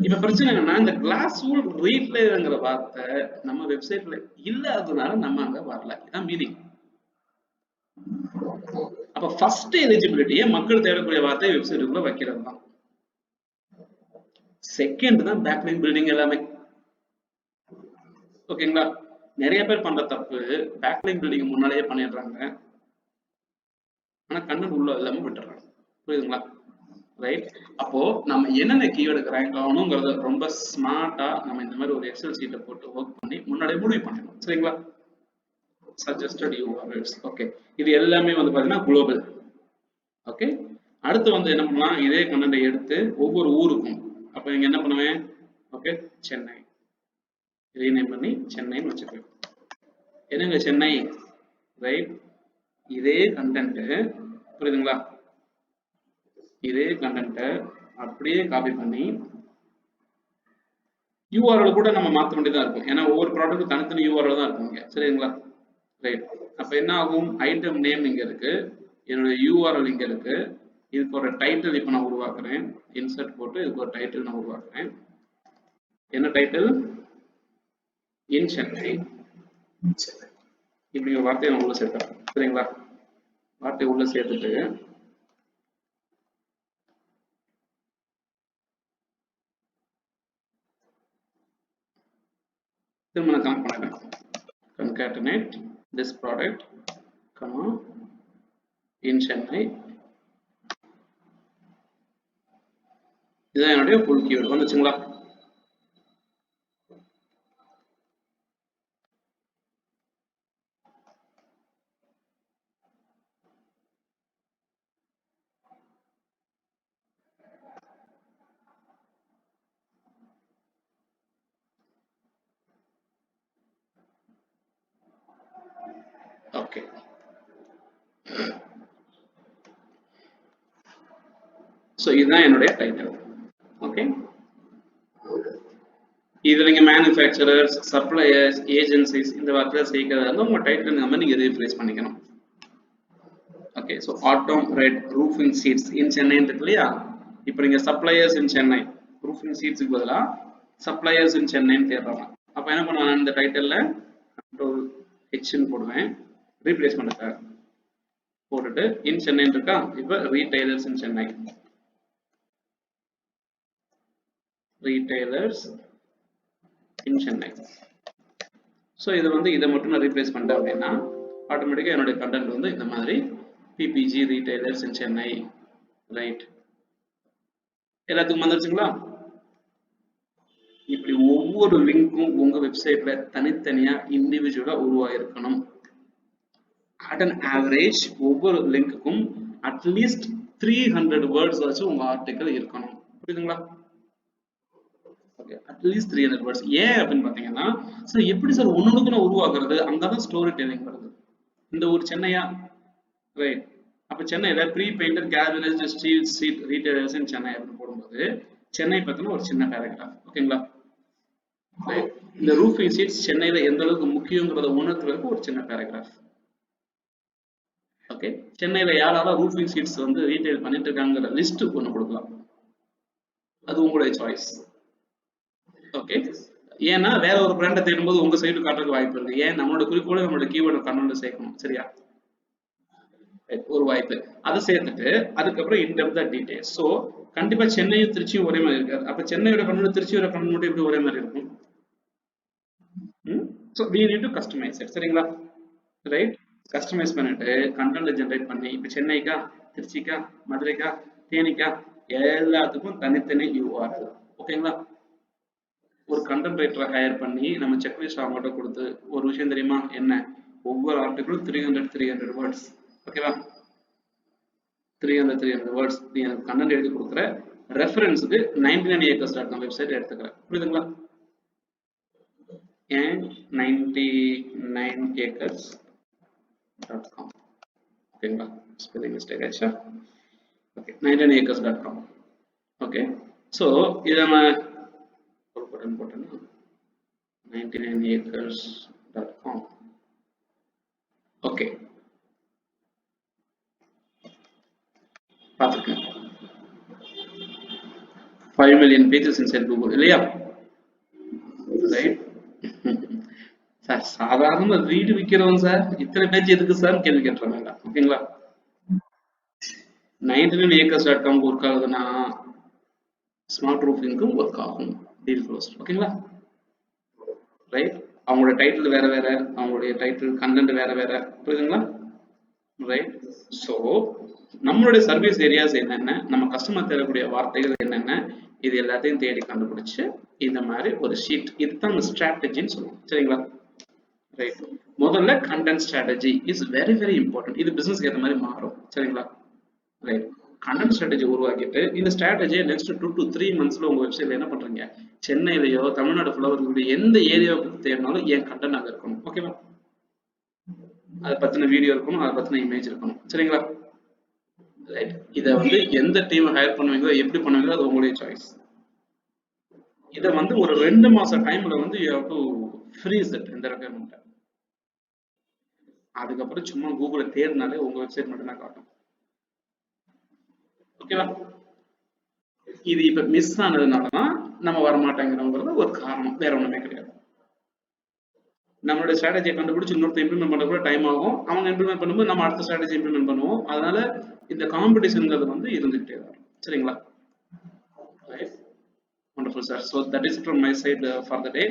இப்ப பிரச்சனை என்னன்னா இந்த கிளாஸ் வூல் ரீட்டைலர்ங்கிற வார்த்தை நம்ம வெப்சைட்ல இல்லாததுனால நம்ம அங்க வரல. இதான் மீனிங். அப்ப ஃபர்ஸ்ட் எலிஜிபிலிட்டியே மக்கள் தேடக்கூடிய வார்த்தை வெப்சைட்டுக்குள்ள வைக்கிறது தான். செகண்ட் தான் பேக்லிங்க் பில்டிங் எல்லாமே. ஓகேங்களா? நிறைய பேர் பண்ற தப்பு பேக்லிங்க் பில்டிங் முன்னாலேயே பண்ணிடுறாங்க. ஆனா கண்டென்ட் உள்ள எல்லாமே விட்டுறாங்க. புரியுதுங்களா? ரைட். அப்போ நம்ம என்னென்ன கீவேர்டுக்கு ரேங்க் ஆகணுங்கிறத ரொம்ப ஸ்மார்ட்டா நம்ம இந்த மாதிரி ஒரு எக்ஸல் ஷீட்டை போட்டு ஒர்க் பண்ணி முன்னாடியே முடிவு பண்ணணும். சரிங்களா? Suggested URLs. ஓகே, இது எல்லாமே வந்து பாத்தீங்கன்னா குளோபல். ஓகே, அடுத்து வந்து என்ன பண்ணலாம், இதே கண்டென்ட்டை எடுத்து ஒவ்வொரு ஊருக்கும் அப்ப நீங்க என்ன பண்ணுவேன், ஓகே சென்னை ரீநேம் பண்ணி சென்னைன்னு வச்சுக்கோங்க. என்னங்க சென்னை, ரைட். இதே கண்டென்ட் புரியுதுங்களா, இதே கண்டென்ட்டை அப்படியே காப்பி பண்ணி யூஆர்எல் கூட நம்ம மாற்ற வேண்டியதா இருக்கும். ஏன்னா ஒவ்வொரு ப்ராடக்ட்டும் தனித்தனி யூஆர்எல் தான் இருக்கும். சரிங்களா? ரைட். அப்ப என்ன ஆகும், ஐட்டம் நேம் இங்க இருக்கு, என்னோட யூஆர்எல் இங்க இருக்கு, இதுக்கு ஒரு டைட்டில் இப்ப நான் உருவாக்குறேன். இன்சர்ட் போட்டு இதுக்கு ஒரு டைட்டில் நான் உருவாக்குறேன். என்ன டைட்டில், இன் சென்னை. இப்படி ஒரு வார்த்தையை நான் உள்ள சேர்க்கிறேன். சரிங்களா? வார்த்தையை உள்ள சேர்த்துட்டு திரும்ப நான் கனெக்ட் பண்ணுறேன். concatenate this product, comma, in Chennai. இதுதான் என்னுடைய full keyword. வந்துச்சுங்களா? ஓகே, ஸோ இதுதான் என்னுடைய டைட்டில். ஓகே, இது நீங்க மேனுஃபேக்சரர்ஸ், சப்ளையர்ஸ், ஏஜென்சிஸ் இந்த வார்த்தையை சேர்க்கிறதா இருந்தால் உங்க டைட்டில் இந்த மாதிரி நீங்க ரீப்ளேஸ் பண்ணிக்கணும். Okay, so autumn red roofing sheets in Chennai இருக்கு இல்லையா, இப்போ நீங்க சப்ளையர்ஸ் இன் சென்னை, ரூஃபிங் சீட்ஸுக்கு பதிலாக சப்ளையர்ஸ் இன் சென்னைன்னு தேடுறாங்க. அப்போ என்ன பண்ணுவேன், இந்த டைட்டில் கண்ட்ரோல் ஹெச்னு போடுவேன், ரீப்ளேஸ் பண்ணுறதுக்காக போட்டுட்டு இன் சென்னை இருக்கா, இப்போ retailers in Chennai, retailers in Chennai. So இதை வந்து இதை மட்டும் நான் ரீப்ளேஸ் பண்ணிட்டேன் அப்படின்னா ஆட்டோமேட்டிக்காக என்னுடைய கண்டென்ட் வந்து இந்த மாதிரி PPG retailers in Chennai, right. எல்லாத்துக்கும் வந்துருச்சுங்களா? இப்படி ஒவ்வொரு லிங்க்கும் உங்க வெப்சைட்ல தனித்தனியா இண்டிவிஜுவலா உருவாயிருக்கணும். அட் அன் ஆவரேஜ் ஒவ்வொரு லிங்க்குக்கும் அட்லீஸ்ட் 300 வேர்ட்ஸ் வச்சு உங்க ஆர்டிக்கல் இருக்கணும். புரியுதுங்களா? Okay, at least 300 words. ஏன் அப்படின்னு பாத்தீங்கன்னா, சார் எப்படி சார் ஒன்னொன்னுக்கு நான் உருவாக்குறது, அங்கதான் ஸ்டோரி டெல்லிங் வருது. இந்த ஒரு சென்னையா, ரைட். அப்ப சென்னையில pre painter cabinet steel sheet retailers in Chennai அப்படின்னு போடும்போது சென்னை பத்தின ஒரு சின்ன பேராகிராஃப். ஓகேங்களா? இந்த ரூஃபிங் சீட்ஸ் சென்னையில எந்த அளவுக்கு முக்கியங்கிறத உணர்த்துறதுக்கு ஒரு சின்ன பேராகிராஃப். ஓகே, சென்னையில யாரால ரூஃபிங் சீட்ஸ் வந்து ரீட்டைல் பண்ணிட்டு இருக்காங்கிற லிஸ்ட் ஒன்று கொடுக்கலாம், அது உங்களுடைய சாய்ஸ். ஓகே, ஏன்னா வேற ஒரு பிராண்டை தேடும்போது உங்க சைடு காட்டுறதுக்கு வாய்ப்பு இருக்கு. ஏன் நம்மளோட குறிக்கோளை நம்மளோட கீவேர்டு கண்டென்ட் சேர்க்கணும். சரியா? ஒரு வாய்ப்பு அதை சேர்த்துட்டு அதுக்கப்புறம் இன்டெப்தா டீடைல். ஸோ கண்டிப்பா சென்னையும் திருச்சியும் ஒரே மாதிரி இருக்காது. அப்ப சென்னையோட கண்டென்ட் திருச்சியோட கண்டென்ட் மட்டும் எப்படி ஒரே மாதிரி இருக்கும்? So we need to customize it. சரிங்களா? ரைட். கஸ்டமைஸ் பண்ணிட்டு கண்டென்ட் ஜென்ரேட் பண்ணி இப்போ சென்னைக்கா, திருச்சிக்கா, மதுரைக்கா, தேனிக்கா எல்லாத்துக்கும் தனித்தனி URL. ஓகேங்களா? ஒரு கண்டென்ட் ரைட்டரை ஹையர் பண்ணி நம்ம செக்லிஸ்ட் அவங்ககிட்ட கொடுத்து ஒரு விஷயம் தெரியுமா என்ன, ஒவ்வொரு ஆர்டிகளும் 300 வேர்ட்ஸ். ஓகேவா? 300 வேர்ட்ஸ் நீ எனக்கு கண்டென்ட் எழுதி கொடுக்குற, ரெஃபரன்ஸுக்கு 99acres.com வெப்சைட் எடுத்துக்கிறேன். புரியுதுங்களா? and 99acres.com. ஓகேங்களா? ஸ்பெல்லிங் மிஸ்டேக் ஆயிடுச்சா? Okay, 99acres.com. ஓகே, ஸோ இதை நம்ம ஒரு பட்டன் போட்டோம்னா 99acres.com. ஓகே, பார்த்துருக்கேன். 5 million pages inside Google இல்லையா? ரைட். சார் சாதாரண வீடு விற்கிறவங்க சார் இத்தனை பேஜ் எதுக்கு சார் கேள்வி கேட்டுறாங்க. ஓகேங்களா? 99acres.com ஒர்க் ஆகுதுன்னா ஸ்மார்ட் ரூஃபிங்க்கும் ஒர்க் ஆகும். Deal close. ஓகேங்களா? ரைட். அவங்களோட டைட்டில் வேற வேற, அவங்களுடைய டைட்டில் கண்டென்ட் வேற வேற. புரியுதுங்களா? ரைட். ஸோ நம்மளுடைய சர்வீஸ் ஏரியாஸ் என்னென்ன, நம்ம கஸ்டமர் தேடக்கூடிய வார்த்தைகள் என்னென்ன, இது எல்லாத்தையும் தேடி கண்டுபிடிச்சு இந்த மாதிரி ஒரு ஷீட், இதுதான் ஸ்ட்ராட்டஜின்னு சொல்லுவோம். சரிங்களா? ரைட். முதல்ல content strategy is very very important. இது பிசினஸ்க்கு ஏற்ற மாதிரி மாறும். சரிங்களா? ரைட். கண்டென்ட் ஸ்ட்ராட்டஜி உருவாக்கிட்டு இந்த ஸ்ட்ராட்டஜியை நெக்ஸ்ட் 2 to 3 monthsல உங்க வெப்சைட்ல என்ன பண்றீங்க, சென்னையிலயோ தமிழ்நாடு ஃபுல்லாக இருக்கக்கூடிய எந்த ஏரியாவுக்கு தேடினாலும் என் கண்டென்ட் அங்கே இருக்கணும். ஓகேவா? அதை பத்தின வீடியோ இருக்கணும், அதை பத்தின இமேஜ் இருக்கணும். சரிங்களா? ரைட். இதை வந்து எந்த டீம் ஹையர் பண்ணுவீங்களோ எப்படி பண்ணுவீங்களோ அது உங்களுடைய சாய்ஸ். இதை வந்து ஒரு 2 மாசம் டைம்ல வந்து you have to freeze it இந்த ரெக்யர்மெண்ட். அதுக்கப்புறம் சும்மா கூகுள தேடினாலே உங்க வெப்சைட் மட்டும் தான் காட்டும். ஓகேவா? இது இப்ப மிஸ் ஆனதுனாலதான் நம்ம வரமாட்டேங்கிறோங்கிறது ஒரு காரணம், வேற ஒண்ணுமே கிடையாது. நம்மளோட ஸ்ட்ராட்டஜியை கண்டுபிடிச்சு இன்னொருத்த இம்ப்ளிமெண்ட் பண்ண கூட டைம் ஆகும். அவங்க இம்ப்ளிமெண்ட் பண்ணும்போது நம்ம அடுத்த ஸ்ட்ராட்டஜி இம்ப்ளிமெண்ட் பண்ணுவோம். அதனால இந்த காம்படிஷன்ங்கிறது வந்து இருந்துகிட்டே வரும். சரிங்களா? Wonderful, sir. So that is from my side for the day.